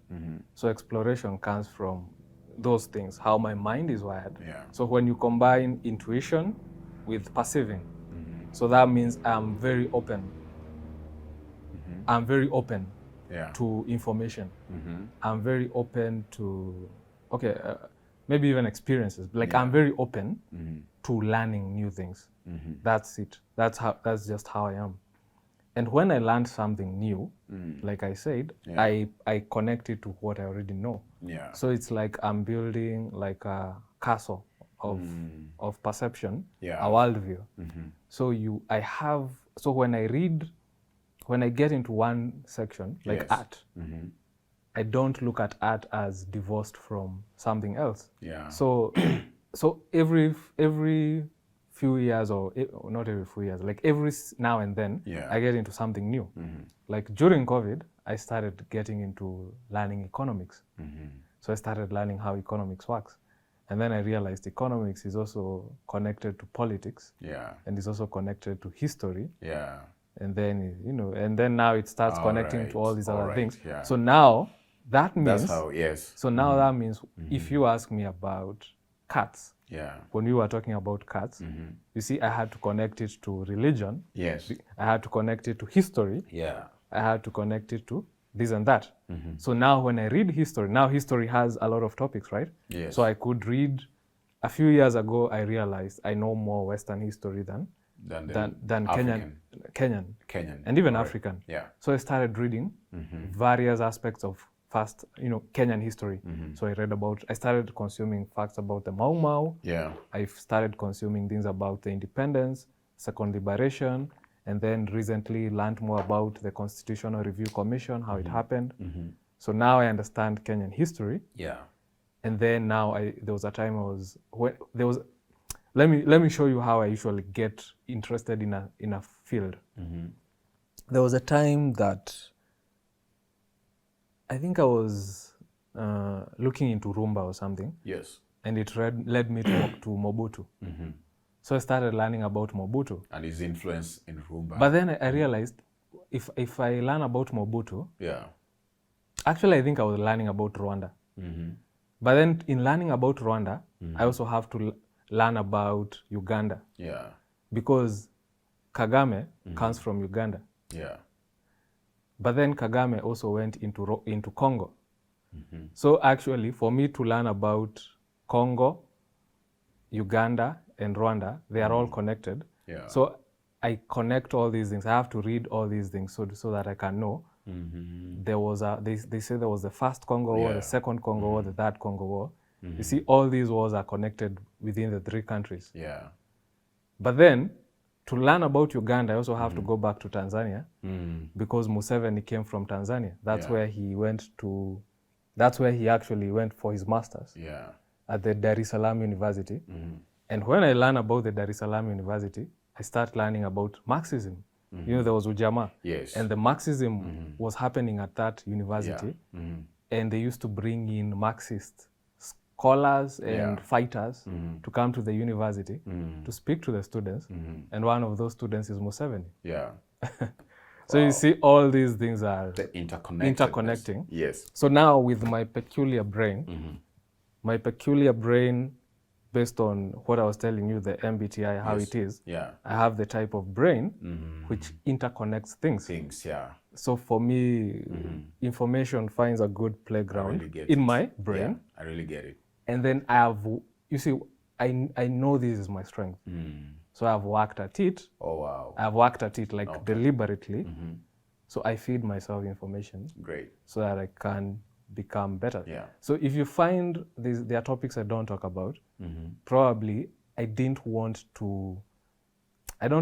So exploration comes from those things, how my mind is wired. Yeah. So when you combine intuition with perceiving, so that means I'm very open. I'm very open to information. I'm very open to, maybe even experiences. Like I'm very open to learning new things. That's it. That's just how I am. And when I learned something new, like I said, I connect it to what I already know. Yeah. So it's like I'm building like a castle of perception, a worldview. So when I get into one section, like art, I don't look at art as divorced from something else. Yeah. So every few years, or not every few years, like every now and then, I get into something new. Like during COVID, I started getting into learning economics. So I started learning how economics works. And then I realized economics is also connected to politics. Yeah. And is also connected to history. Yeah. And then, and then now it starts connecting to all these other things. Yeah. So now that means, that's how, so now that means if you ask me about cats, when we were talking about cats, you see, I had to connect it to religion. Yes. I had to connect it to history. Yeah. I had to connect it to this and that. So now when I read history, now history has a lot of topics, right? Yes. So I could read, a few years ago, I realized I know more Western history than Kenyan, and even African. Yeah. So I started reading various aspects of Kenyan history. So I started consuming facts about the Mau Mau. Yeah. I started consuming things about the independence, second liberation, and then recently learned more about the Constitutional Review Commission, how it happened. So now I understand Kenyan history. Yeah. And then now there was a time let me show you how I usually get interested in a field. There was a time that I think I was looking into Rumba or something. Yes. And it led me to Mobutu. So I started learning about Mobutu. And his influence in Rumba. But then I realized if I learn about Mobutu, Yeah. actually I think I was learning about Rwanda. But then in learning about Rwanda, I also have to learn about Uganda. Yeah. Because Kagame comes from Uganda. Yeah. But then Kagame also went into Congo. So actually, for me to learn about Congo, Uganda, and Rwanda, they are all connected. Yeah. So I connect all these things. I have to read all these things so that I can know. There was they say there was the first Congo War, the second Congo War, the third Congo War. You see, all these wars are connected within the three countries. Yeah. But then, to learn about Uganda, I also have to go back to Tanzania because Museveni came from Tanzania. That's where he went to. That's where he actually went for his masters. Yeah. At the Dar es Salaam University. And when I learn about the Dar es Salaam University, I start learning about Marxism. You know, there was Ujamaa. Yes. And the Marxism was happening at that university. And they used to bring in Marxist scholars and fighters to come to the university to speak to the students. And one of those students is Museveni. Yeah. So you see, all these things are The interconnecting. Yes. So now with my peculiar brain, based on what I was telling you, the MBTI, how it is, Yeah. I have the type of brain which interconnects things. Yeah. So for me, information finds a good playground in my brain. Yeah, I really get it. And then you see, I know this is my strength. So I've worked at it. Oh, wow. I've worked at it like deliberately. So I feed myself information. Great. So that I can become better. Yeah. So if you find there are topics I don't talk about, probably I don't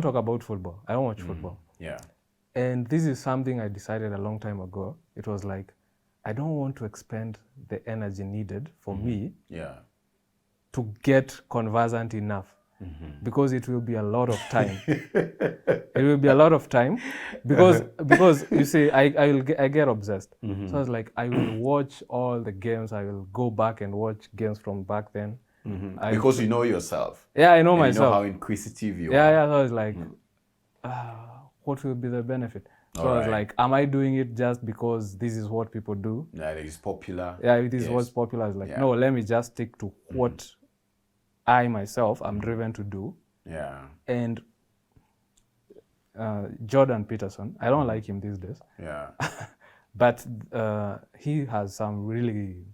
talk about football. I don't watch football. Yeah. And this is something I decided a long time ago. It was like, I don't want to expend the energy needed for me to get conversant enough. Because it will be a lot of time. It will be a lot of time because you see, I get obsessed. So I was like, I will watch all the games. I will go back and watch games from back then. Because you know yourself. Yeah, I know and myself. You know how inquisitive you are. Yeah. So I was like, what will be the benefit? So I was like, am I doing it just because this is what people do? Yeah, it is popular. Yeah, it is what's popular. It's like, no, let me just stick to what I myself am driven to do. Yeah. And Jordan Peterson, I don't like him these days. Yeah. But he has some really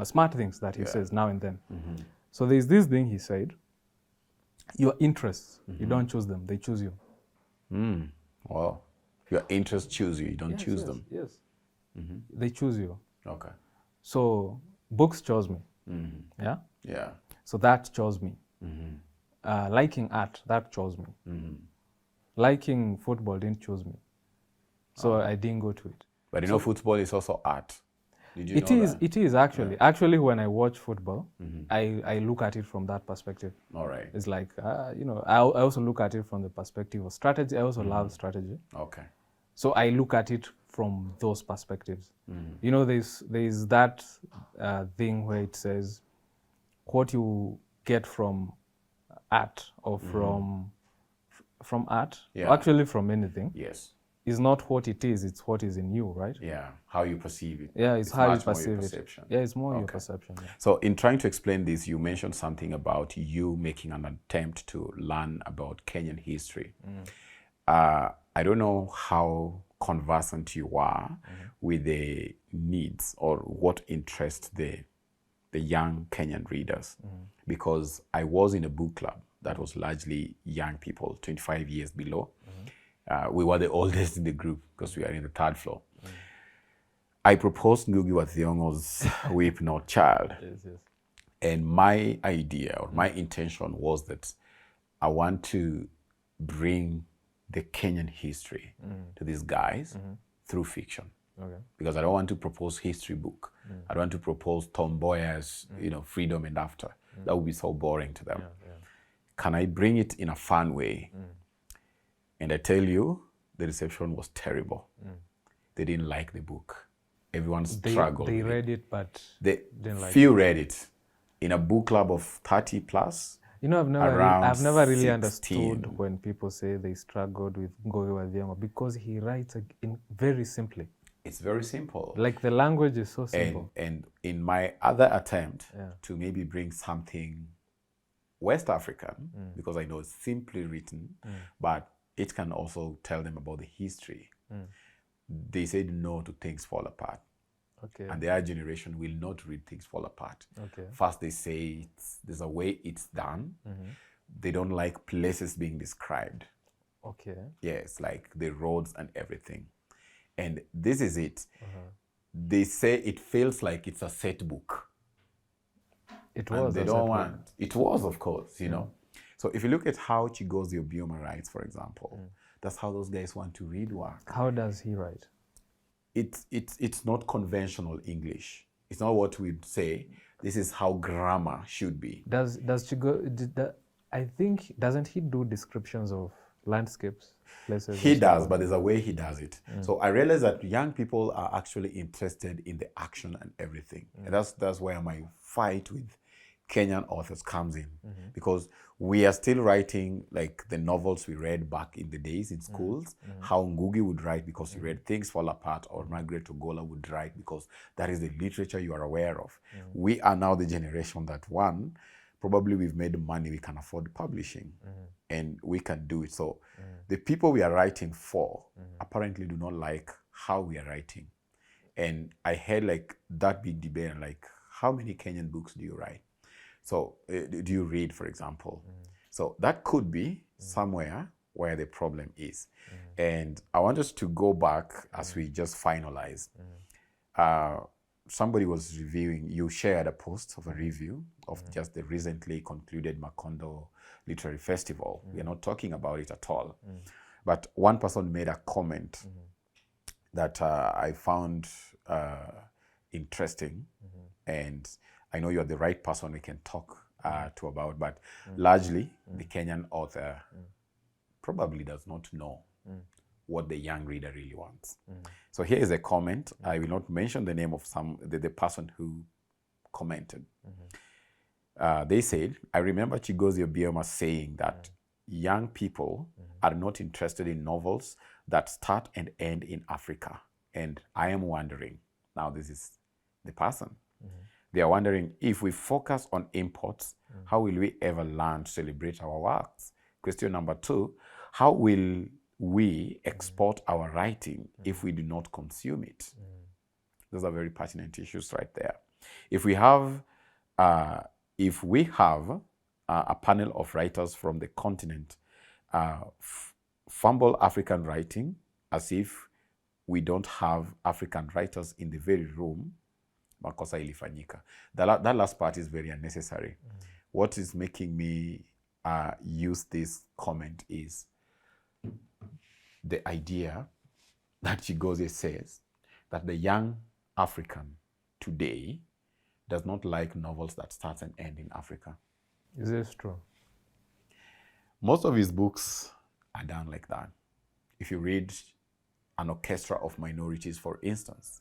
smart things that he says now and then. So there's this thing he said, your interests, you don't choose them, they choose you. Well, your interests choose you don't choose them. Yes. They choose you. Okay. So books chose me. Yeah? Yeah. So that chose me. Liking art, that chose me. Liking football didn't choose me. So I didn't go to it. But you know, football is also art. Did you know that? It is actually. Yeah. Actually, when I watch football, I look at it from that perspective. All right. It's like, you know, I also look at it from the perspective of strategy. I also love strategy. Okay. So I look at it from those perspectives. You know, there's that thing where it says, what you get from art or from art, actually from anything, is not what it is, it's what is in you, right? Yeah, how you perceive it. Yeah, it's how you perceive it. Yeah, it's more your perception. Yeah. So in trying to explain this, you mentioned something about you making an attempt to learn about Kenyan history. I don't know how conversant you are with the needs or what interests the young Kenyan readers, because I was in a book club that was largely young people, 25 years below. We were the oldest in the group because we are in the third floor. I proposed Ngugi wa Thiong'o's Weep Not Child. And my idea or my intention was that I want to bring the Kenyan history to these guys through fiction. Because I don't want to propose history book. I don't want to propose Tom Mboya's, Freedom and After. That would be so boring to them. Can I bring it in a fun way? And I tell you, the reception was terrible. They didn't like the book. Everyone struggled. They read it, but they didn't like few read it. In a book club of 30 plus, You know, around I've never really 16. understood when people say they struggled with Ngugi wa Thiong'o, because he writes in very simply. It's very simple. Like, the language is so simple. And in my other attempt Yeah. to maybe bring something West African, because I know it's simply written, but it can also tell them about the history. They said no to things fall apart. Okay. And their generation will not read things fall apart. Okay. First, they say there's a way it's done. They don't like places being described. Okay. Yes, like the roads and everything. And this is it. They say it feels like it's a set book. It And was. they don't want. It was, of course, you know. So if you look at how Chigozie Obioma writes, for example, that's how those guys want to read work. How does he write? It's not conventional English. It's not what we'd say. This is how grammar should be. Does Chigo? I think, doesn't he do descriptions of landscapes, places? He does, but there's a way he does it. So I realize that young people are actually interested in the action and everything. And that's where my fight with Kenyan authors comes in, because we are still writing like the novels we read back in the days in schools, how Ngugi would write because he read Things Fall Apart, or Margaret Ogola would write because that is the literature you are aware of. We are now the generation that, one, probably we've made money, we can afford publishing, and we can do it. So the people we are writing for apparently do not like how we are writing. And I had like that big debate, like, how many Kenyan books do you write? So do you read, for example? So that could be somewhere where the problem is. And I want us to go back as we just finalized. Somebody was reviewing, you shared a post of a review of just the recently concluded Macondo Literary Festival. We are not talking about it at all. But one person made a comment that I found interesting. And I know you're the right person we can talk to about, but largely the Kenyan author probably does not know what the young reader really wants. So here is a comment. I will not mention the name of the person who commented. They said, I remember Chigozie Obioma saying that young people are not interested in novels that start and end in Africa. And I am wondering, now this is the person, they are wondering, if we focus on imports, how will we ever learn to celebrate our works? Question number 2, how will we export our writing if we do not consume it? Those are very pertinent issues right there. If we have a panel of writers from the continent fumble African writing as if we don't have African writers in the very room, makosa ilifanyika. That last part is very unnecessary. What is making me use this comment is the idea that Chigozie says that the young African today does not like novels that start and end in Africa. Is this true? Most of his books are done like that. If you read An Orchestra of Minorities, for instance,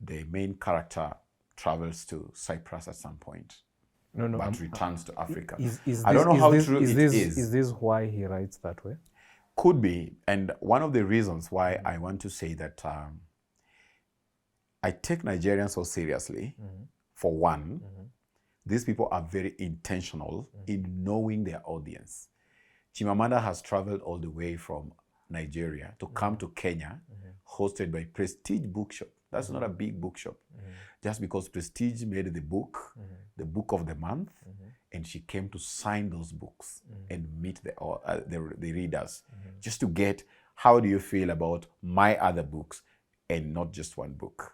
the main character travels to Cyprus at some point, but returns to Africa. I don't know how true it is. Is this why he writes that way? Could be. And one of the reasons why I want to say that I take Nigerians so seriously, for one, these people are very intentional in knowing their audience. Chimamanda has traveled all the way from Nigeria to come to Kenya, hosted by Prestige Bookshop. That's not a big bookshop. Just because Prestige made the book of the month, and she came to sign those books and meet the readers, just to get, how do you feel about my other books and not just one book?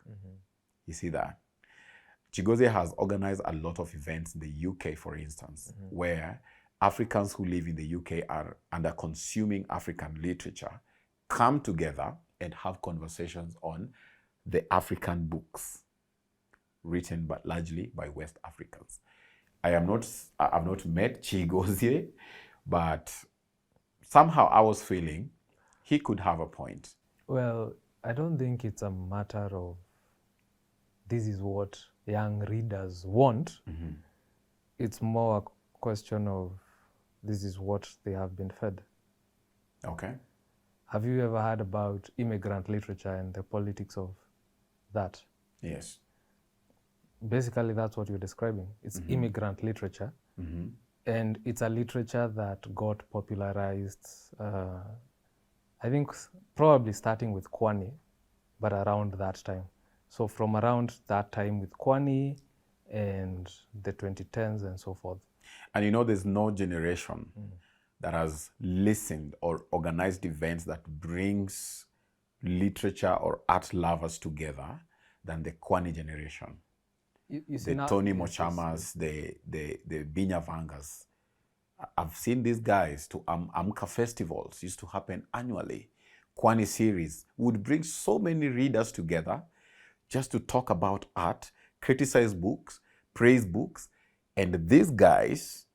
You see that? Chigozie has organized a lot of events in the UK, for instance, where Africans who live in the UK and are consuming African literature come together and have conversations on the African books written but largely by West Africans. I've not met Chigozie, but somehow I was feeling he could have a point. Well, I don't think it's a matter of this is what young readers want. It's more a question of this is what they have been fed. Okay. Have you ever heard about immigrant literature and the politics of that? Yes. Basically, that's what you're describing. It's immigrant literature. And it's a literature that got popularized, I think probably starting with Kwani, but around that time. So from around that time with Kwani and the 2010s and so forth. And you know, there's no generation that has listened or organized events that brings literature or art lovers together than the Kwani generation. You see The now, Tony yes, Mochamas, the Binya Vangas. I've seen these guys to Amka festivals, used to happen annually. Kwani series would bring so many readers together just to talk about art, criticize books, praise books. And these guys,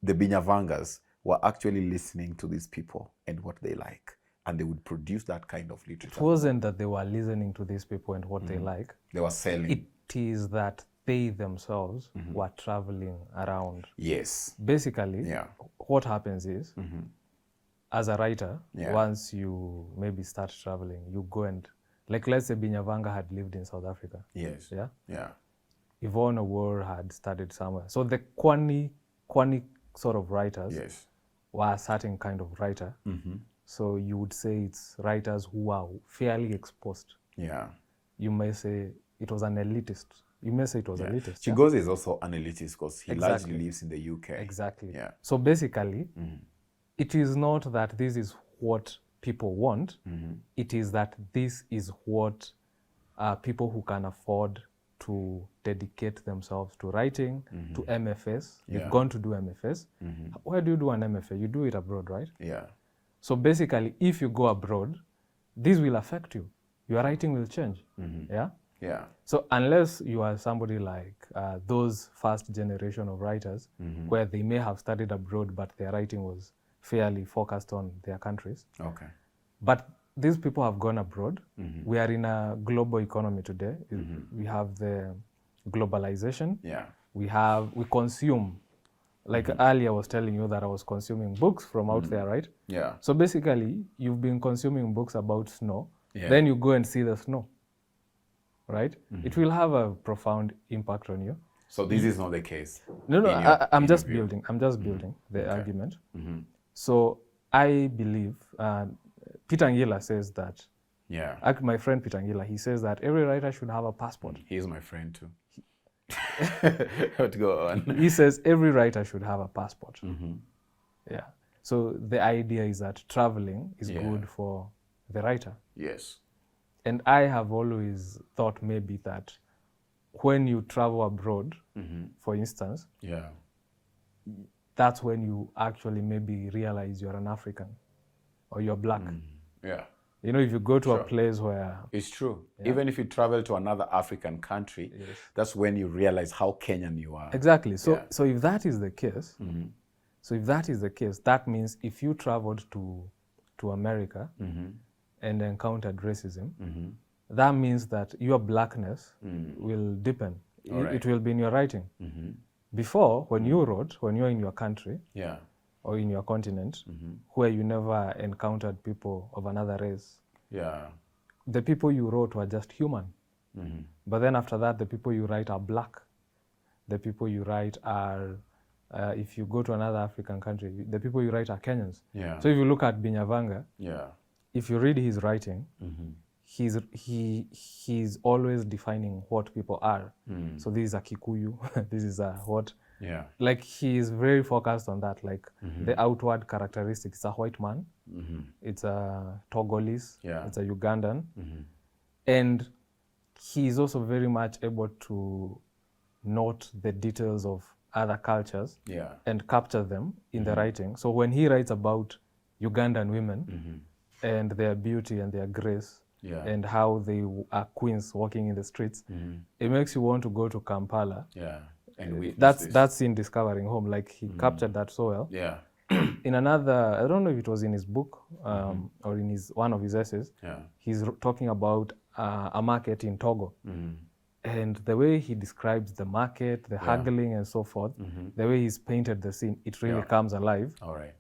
the Binya Vangas, were actually listening to these people and what they like. And they would produce that kind of literature. It wasn't that they were listening to these people and what they like. They were selling. It is that they themselves were traveling around. Yes. Basically, Yeah. what happens is, as a writer, Yeah. once you maybe start traveling, you go and, like let's say Binyavanga had lived in South Africa. Yes. Yeah. Yeah. Yvonne Awor had studied somewhere. So the Kwani sort of writers Yes. were a certain kind of writer. So you would say it's writers who are fairly exposed. Yeah. You may say it was an elitist. You may say it was elitist. Yeah? Chigozie is also an elitist because he Exactly. largely lives in the UK. Exactly. Yeah. So basically, it is not that this is what people want. It is that this is what people who can afford to dedicate themselves to writing, to MFS. Yeah. You've gone to do MFS. Where do you do an MFA? You do it abroad, right? Yeah. So basically, if you go abroad, this will affect you. Your writing will change. Yeah? Yeah. So unless you are somebody like those first generation of writers, where they may have studied abroad, but their writing was fairly focused on their countries. Okay. But these people have gone abroad. We are in a global economy today. We have the globalization. Yeah. We consume. Like earlier I was telling you that I was consuming books from out there, right? Yeah. So basically, you've been consuming books about snow. Yeah. Then you go and see the snow, right? It will have a profound impact on you. So this is not the case. No, I'm in just your view. building. I'm just building the argument. So I believe Peter Ngila says that. Yeah. My friend Peter Ngila, he says that every writer should have a passport. He's my friend too. Let's go on. He says every writer should have a passport. Yeah. So the idea is that traveling is good for the writer. Yes. And I have always thought maybe that when you travel abroad, for instance, Yeah. that's when you actually maybe realize you're an African or you're black. Yeah. You know, if you go to a place where... It's true. Even if you travel to another African country, that's when you realize how Kenyan you are. Exactly. So if that is the case, that means if you traveled to America and encountered racism, that means that your blackness will deepen. It will be in your writing. Before, when you wrote, when you're in your country, or in your continent, where you never encountered people of another race, the people you wrote were just human. But then after that, the people you write are black. The people you write are, if you go to another African country, the people you write are Kenyans. So if you look at Binyavanga, if you read his writing, he's always defining what people are. So this is a Kikuyu, this is a what. Like he is very focused on that, like the outward characteristics. It's a white man, it's a Togolese, it's a Ugandan. And he is also very much able to note the details of other cultures and capture them in the writing. So when he writes about Ugandan women and their beauty and their grace and how they are queens walking in the streets, it makes you want to go to Kampala. And that's in Discovering Home. Like he captured that so well. In another, I don't know if it was in his book or in one of his essays, he's talking about a market in Togo. And the way he describes the market, the haggling and so forth, the way he's painted the scene, it really comes alive. All right.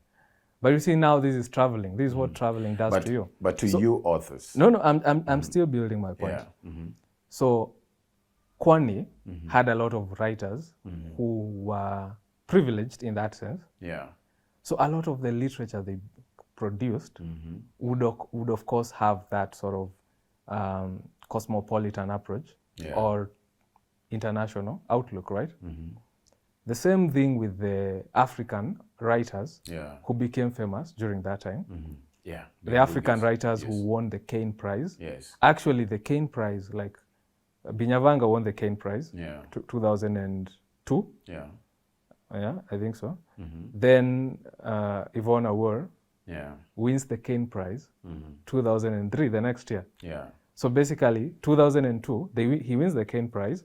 But you see, now this is traveling. This is what traveling does to you. But to you authors. No, I'm still building my point. Yeah. So Kwani had a lot of writers who were privileged in that sense. Yeah. So a lot of the literature they produced would of course have that sort of cosmopolitan approach or international outlook, right? The same thing with the African writers who became famous during that time. Yeah. The African writers who won the Kane Prize. Yes. Actually, the Kane Prize, like Binyavanga won the Kane Prize, 2002. Yeah. Yeah, I think so. Then Yvonne Awor wins the Kane Prize, 2003, the next year. Yeah. So basically, 2002, he wins the Kane Prize.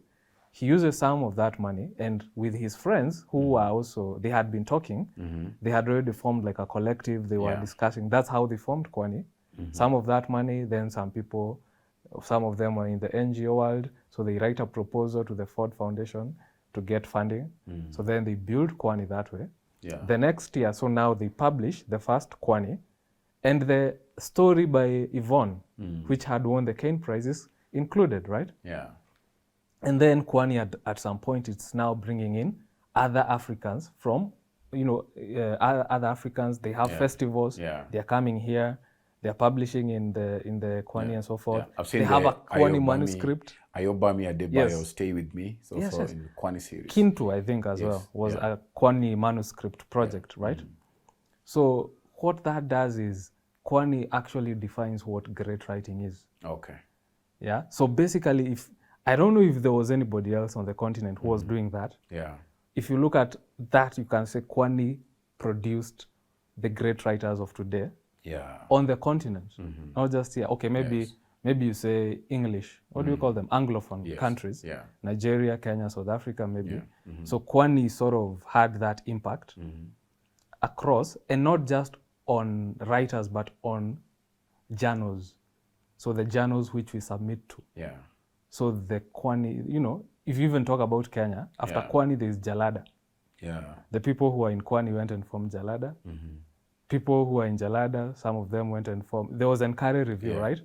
He uses some of that money, and with his friends who were also, they had been talking, they had already formed like a collective, they were discussing. That's how they formed Kwani. Some of that money, then some people, some of them were in the NGO world, so they write a proposal to the Ford Foundation to get funding. So then they build Kwani that way. Yeah. The next year, so now they publish the first Kwani, and the story by Yvonne, which had won the Kane Prizes, included, right? Yeah. And then Kwani at some point, it's now bringing in other Africans from, other Africans. They have festivals. Yeah. They're coming here. They're publishing in the Kwani and so forth. I've seen they have a Kwani manuscript. Ayobami Adebayo, Stay With Me. So Yes. in the Kwani series. Kintu, I think, as well, was a Kwani manuscript project, right? So what that does is Kwani actually defines what great writing is. Okay. Yeah. So basically, I don't know if there was anybody else on the continent who was doing that. Yeah. If you look at that, you can say Kwani produced the great writers of today on the continent, not just here. Okay, maybe you say English. What do you call them? Anglophone countries. Yeah. Nigeria, Kenya, South Africa, maybe. So Kwani sort of had that impact across, and not just on writers, but on journals. So the journals which we submit to. Yeah. So the Kwani, if you even talk about Kenya, after Kwani there is Jalada. Yeah. The people who are in Kwani went and formed Jalada. People who are in Jalada, some of them went and formed. There was Nkare Review, right?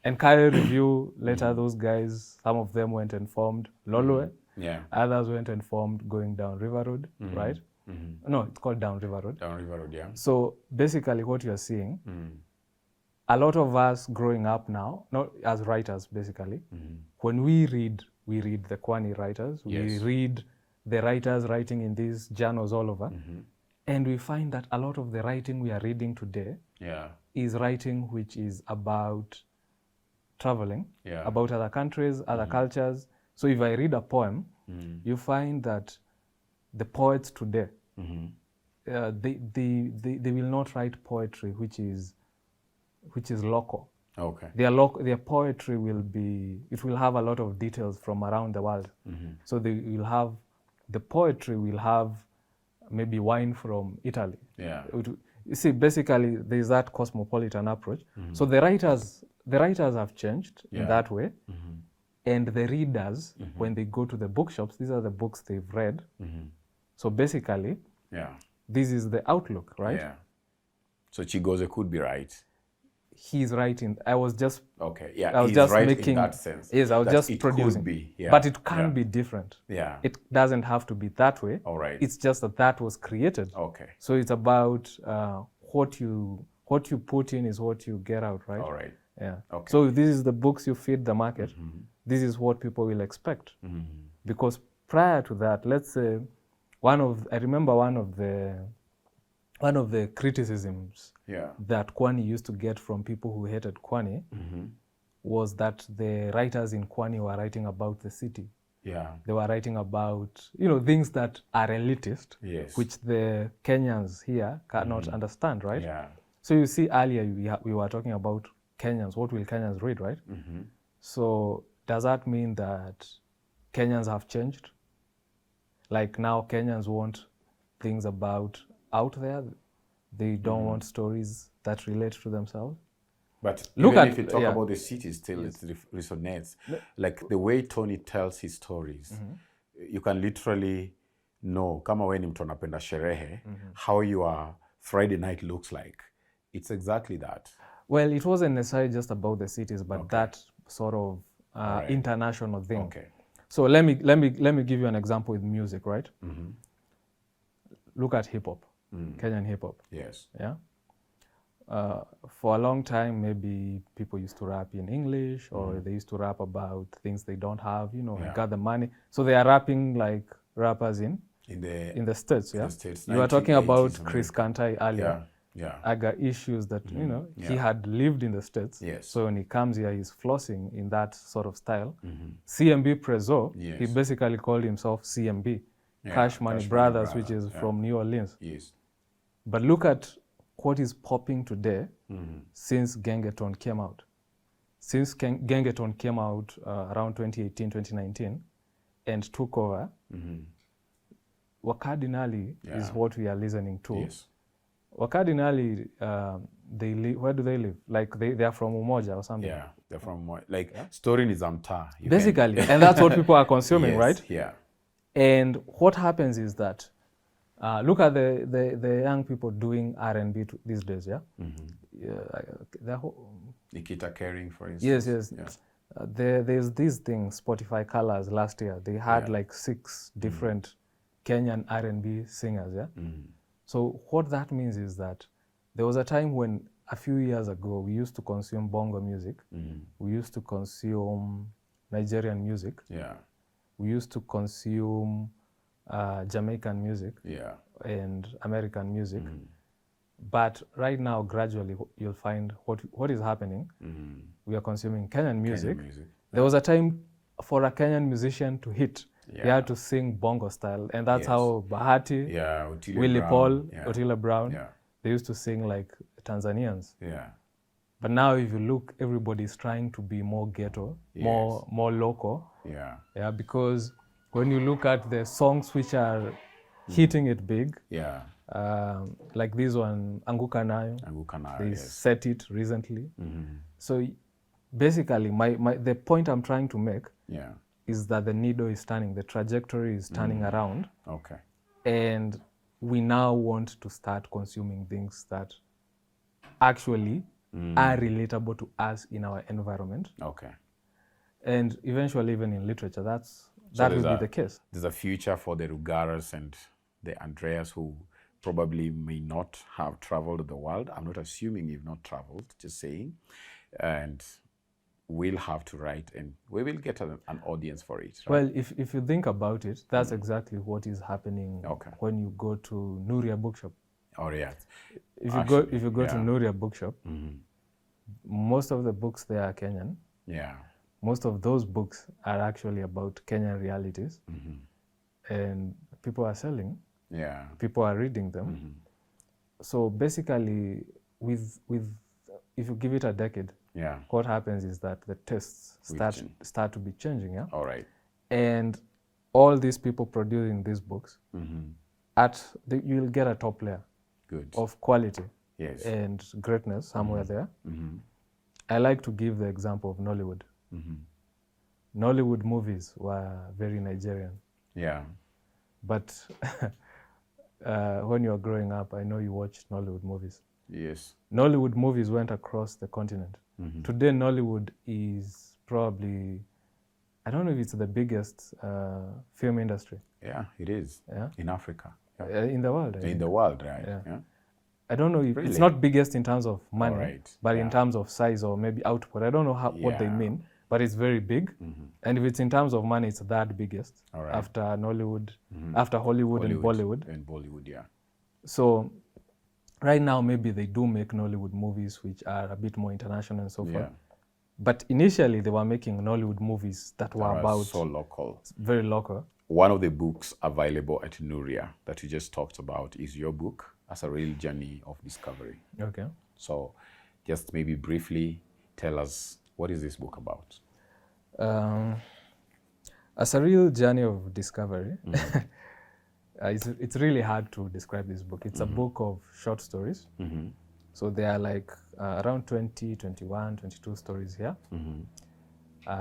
Nkare Review, later those guys, some of them went and formed Lolwe. Yeah. Others went and formed Going Down River Road, right? No, it's called Down River Road. Down River Road, yeah. So basically what you're seeing, a lot of us growing up now, not as writers basically, when we read the Kwani writers, we read the writers writing in these journals all over, and we find that a lot of the writing we are reading today is writing which is about traveling, about other countries, other cultures. So if I read a poem, you find that the poets today, they will not write poetry which is local. Okay. Their poetry will have a lot of details from around the world. So the poetry will have maybe wine from Italy. Yeah. You see, basically there's that cosmopolitan approach. So the writers have changed in that way. And the readers, when they go to the bookshops, these are the books they've read. So basically, this is the outlook, right? Yeah. So Chigoze could be right. He's writing. I was just he's just right making, in that sense. Yes, I was just producing. Could be, but it can be different. Yeah. It doesn't have to be that way. All right. It's just that was created. Okay. So it's about what you put in is what you get out, right? All right. Yeah. Okay. So if this is the books you feed the market, this is what people will expect. Because prior to that, let's say I remember one of the criticisms that Kwani used to get from people who hated Kwani was that the writers in Kwani were writing about the city. Yeah. They were writing about, things that are elitist, which the Kenyans here cannot understand, right? Yeah. So you see earlier we were talking about Kenyans. What will Kenyans read, right? So does that mean that Kenyans have changed? Like now Kenyans want things about out there? They don't want stories that relate to themselves? But Look even at- if you talk yeah. about the city, still it resonates. Like the way Tony tells his stories, you can literally know, kama we ni mtu anapenda sherehe, how your Friday night looks like. It's exactly that. Well, it wasn't necessarily just about the cities, but that sort of Alright. international thing. Okay. So let me give you an example with music, right? Look at hip hop, Kenyan hip hop. Yes. Yeah. For a long time, maybe people used to rap in English, or they used to rap about things they don't have. You know, got the money, so they are rapping like rappers in the States. Yeah. the States, You were talking 1980s about Chris Kantai earlier. Yeah. Yeah. I got issues that, you know, he had lived in the States. Yes. So when he comes here, he's flossing in that sort of style. CMB Prezo, he basically called himself CMB, Cash Money Brothers, which is from New Orleans. Yes. But look at what is popping today since Gengeton came out. Since Gengeton came out around 2018, 2019, and took over, Wakadinali is what we are listening to. Yes. Wakadinali, where do they live? Like they are from Umoja or something? Yeah, they're from like story is Amta. Basically, and that's what people are consuming, Yes, right? Yeah. And what happens is that, look at the young people doing R&B these days, yeah? Nikita Kering, for instance. Yes. Yeah. There's these things, Spotify Colors last year. They had like 6 different Kenyan R&B singers, yeah? So what that means is that there was a time when, a few years ago, we used to consume bongo music. We used to consume Nigerian music. Yeah. We used to consume Jamaican music and American music. But right now, gradually, you'll find what is happening. We are consuming Kenyan music. There was a time for a Kenyan musician to hit. He had to sing bongo style, and that's how Bahati, Willie Paul, Otile Brown, they used to sing like Tanzanians. Yeah. But now, if you look, everybody's trying to be more ghetto, more local. Yeah. Because when you look at the songs which are hitting it big, like this one, Anguka Nayo, they set it recently. So basically, the point I'm trying to make is that the needle is turning, the trajectory is turning around. Okay. And we now want to start consuming things that actually are relatable to us in our environment. Okay. And eventually, even in literature, that will be the case. There's a future for the Rugaras and the Andreas who probably may not have traveled the world. I'm not assuming you've not traveled, just saying. And we'll have to write, and we will get an audience for it. Right? Well, if you think about it, that's exactly what is happening when you go to Nuria Bookshop. Oh, yeah. If you go to Nuria Bookshop, most of the books there are Kenyan. Yeah. Most of those books are actually about Kenyan realities, and people are selling. Yeah. People are reading them. So basically, if you give it a decade, what happens is that the tastes start to be changing. Yeah. All right. And all these people producing these books, you'll get a top layer of quality and greatness somewhere there. I like to give the example of Nollywood. Nollywood movies were very Nigerian. Yeah. But when you were growing up, I know you watched Nollywood movies. Yes. Nollywood movies went across the continent. Today, Nollywood is probably, I don't know if it's the biggest film industry. Yeah, it is. Yeah. In Africa. In the world. In the world, right? Yeah. I don't know if it's not biggest in terms of money, but in terms of size or maybe output. I don't know what they mean, but it's very big. And if it's in terms of money, it's that biggest after Nollywood, after Hollywood and Bollywood. And Bollywood, yeah. So right now, maybe they do make Nollywood movies which are a bit more international and so forth. But initially, they were making Nollywood movies that were about so local, very local. One of the books available at Nuria that you just talked about is your book, As a Real Journey of Discovery. Okay. So just maybe briefly tell us, what is this book about? As a Real Journey of Discovery, it's really hard to describe this book. It's a book of short stories. So there are like around 20, 21, 22 stories here.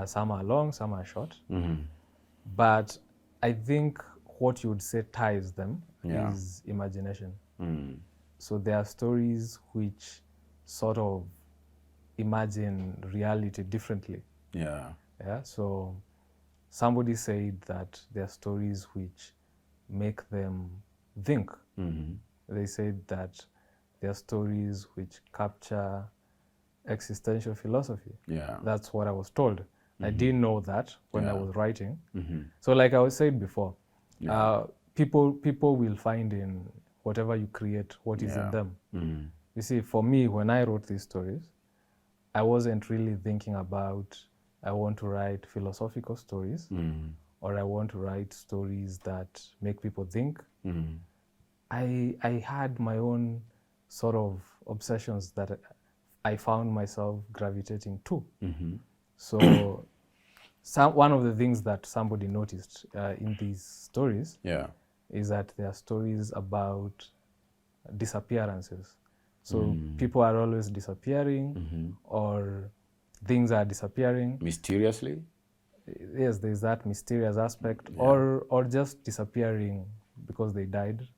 Some are long, some are short. But I think what you would say ties them is imagination. So there are stories which sort of imagine reality differently. Yeah. So somebody said that there are stories which make them think. They said that there are stories which capture existential philosophy. Yeah. That's what I was told. I didn't know that when I was writing. So like I was saying before, people will find in whatever you create what is in them. You see, for me, when I wrote these stories, I wasn't really thinking about I want to write philosophical stories or I want to write stories that make people think. I had my own sort of obsessions that I found myself gravitating to. So one of the things that somebody noticed in these stories is that there are stories about disappearances. So people are always disappearing or things are disappearing. Mysteriously? Yes, there's that mysterious aspect or just disappearing because they died.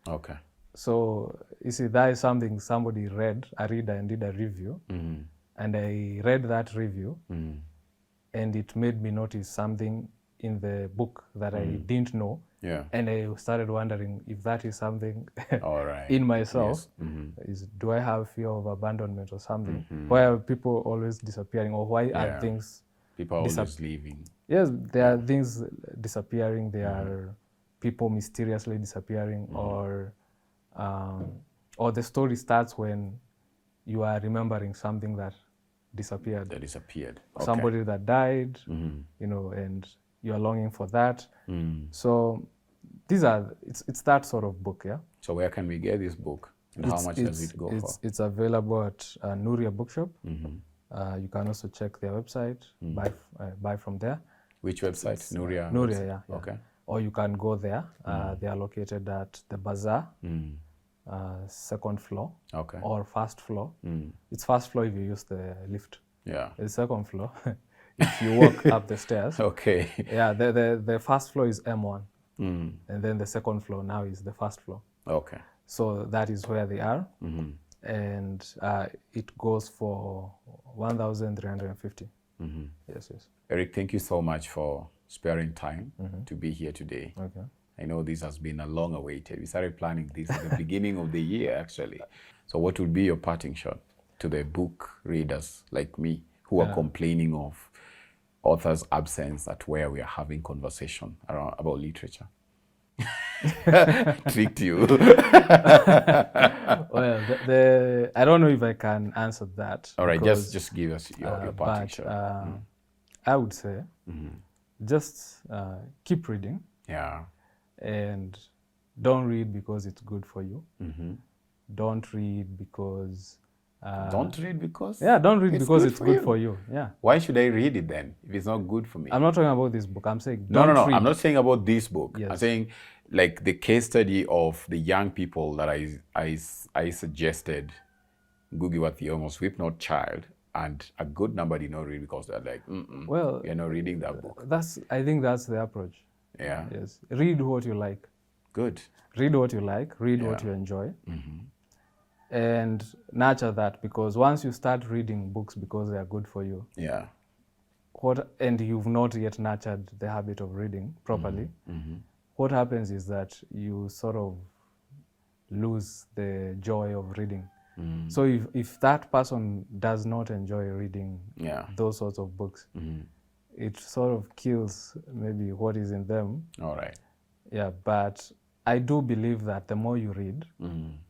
Okay. So you see, that is something somebody read, a reader, and did a review. And I read that review and it made me notice something in the book that I didn't know. And I started wondering if that is something in myself. Do I have fear of abandonment or something? Why are people always disappearing, or why are things people are always leaving? Yes, there are things disappearing. There are people mysteriously disappearing, or the story starts when you are remembering something that disappeared. Somebody that died, and you are longing for that. So it's that sort of book, yeah. So where can we get this book, and how much does it go for? It's available at Nuria Bookshop. You can also check their website, buy from there. Which website? Nuria? Nuria, yeah. Okay. Or you can go there. They are located at the Bazaar, second floor, or first floor. It's first floor if you use the lift. Yeah. It's second floor if you walk up the stairs. Okay. Yeah, the first floor is M1. And then the second floor now is the first floor. Okay. So that is where they are. And it goes for 1,350. Yes. Eric, thank you so much for sparing time to be here today. Okay. I know this has been a long awaited. We started planning this at the beginning of the year, actually. So what would be your parting shot to the book readers like me who are complaining of authors' absence at where we are having conversation about literature? Tricked you. Well, I don't know if I can answer that. All right, just give us your parting shot. I would say just keep reading. Yeah. And don't read because it's good for you. Don't read because... don't read because? Yeah, don't read because it's good for you. Yeah. Why should I read it then if it's not good for me? I'm not talking about this book. I'm saying No. I'm not saying about this book. Yes. I'm saying like the case study of the young people that I suggested, Ngugi wa Thiong'o's Weep Not Child, and a good number did not read because they're like, well, you're not reading that book. I think that's the approach. Yeah. Yes. Read what you like. Good. Read what you like. Read what you enjoy. And nurture that, because once you start reading books because they are good for you, and you've not yet nurtured the habit of reading properly, what happens is that you sort of lose the joy of reading. So if that person does not enjoy reading those sorts of books, it sort of kills maybe what is in them. All right. Yeah, but I do believe that the more you read,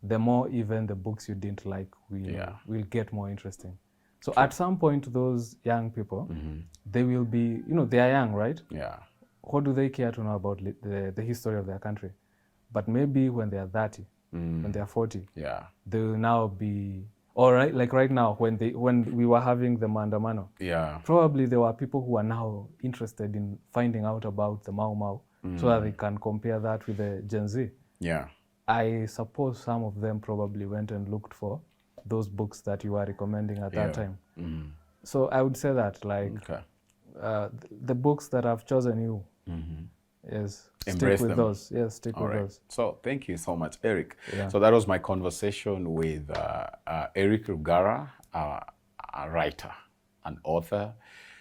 the more even the books you didn't like will get more interesting. So at some point, those young people, they will be, they are young, right? Yeah. What do they care to know about the history of their country? But maybe when they are 30, when they are 40, they will now be, all right, like right now, when we were having the Maandamano, probably there were people who are now interested in finding out about the Mau Mau, so that they can compare that with the Gen Z. Yeah. I suppose some of them probably went and looked for those books that you were recommending at that Yeah. time. So I would say that, like, Okay. the books that I've chosen you is Embrace stick with them. those. Yes, stick All with right. those. So thank you so much, Eric. Yeah. So that was my conversation with Eric Rugara, a writer, an author.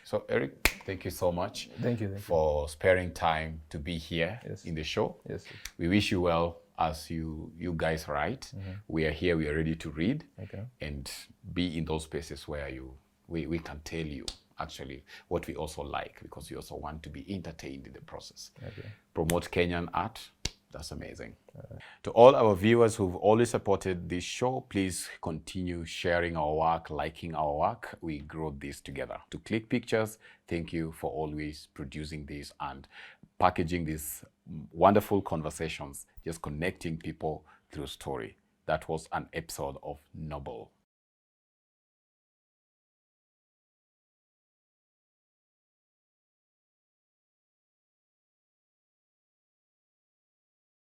So Eric, thank you so much. Thank you. For sparing time to be here Yes. in the show. Yes. We wish you well as you guys write. We are here, we are ready to read Okay. and be in those spaces where we can tell you actually what we also like, because we also want to be entertained in the process. Okay. Promote Kenyan art. That's amazing. To all our viewers who've always supported this show, please continue sharing our work, liking our work. We grow this together. To Click Pictures, thank you for always producing this and packaging these wonderful conversations, just connecting people through story. That was an episode of Noble.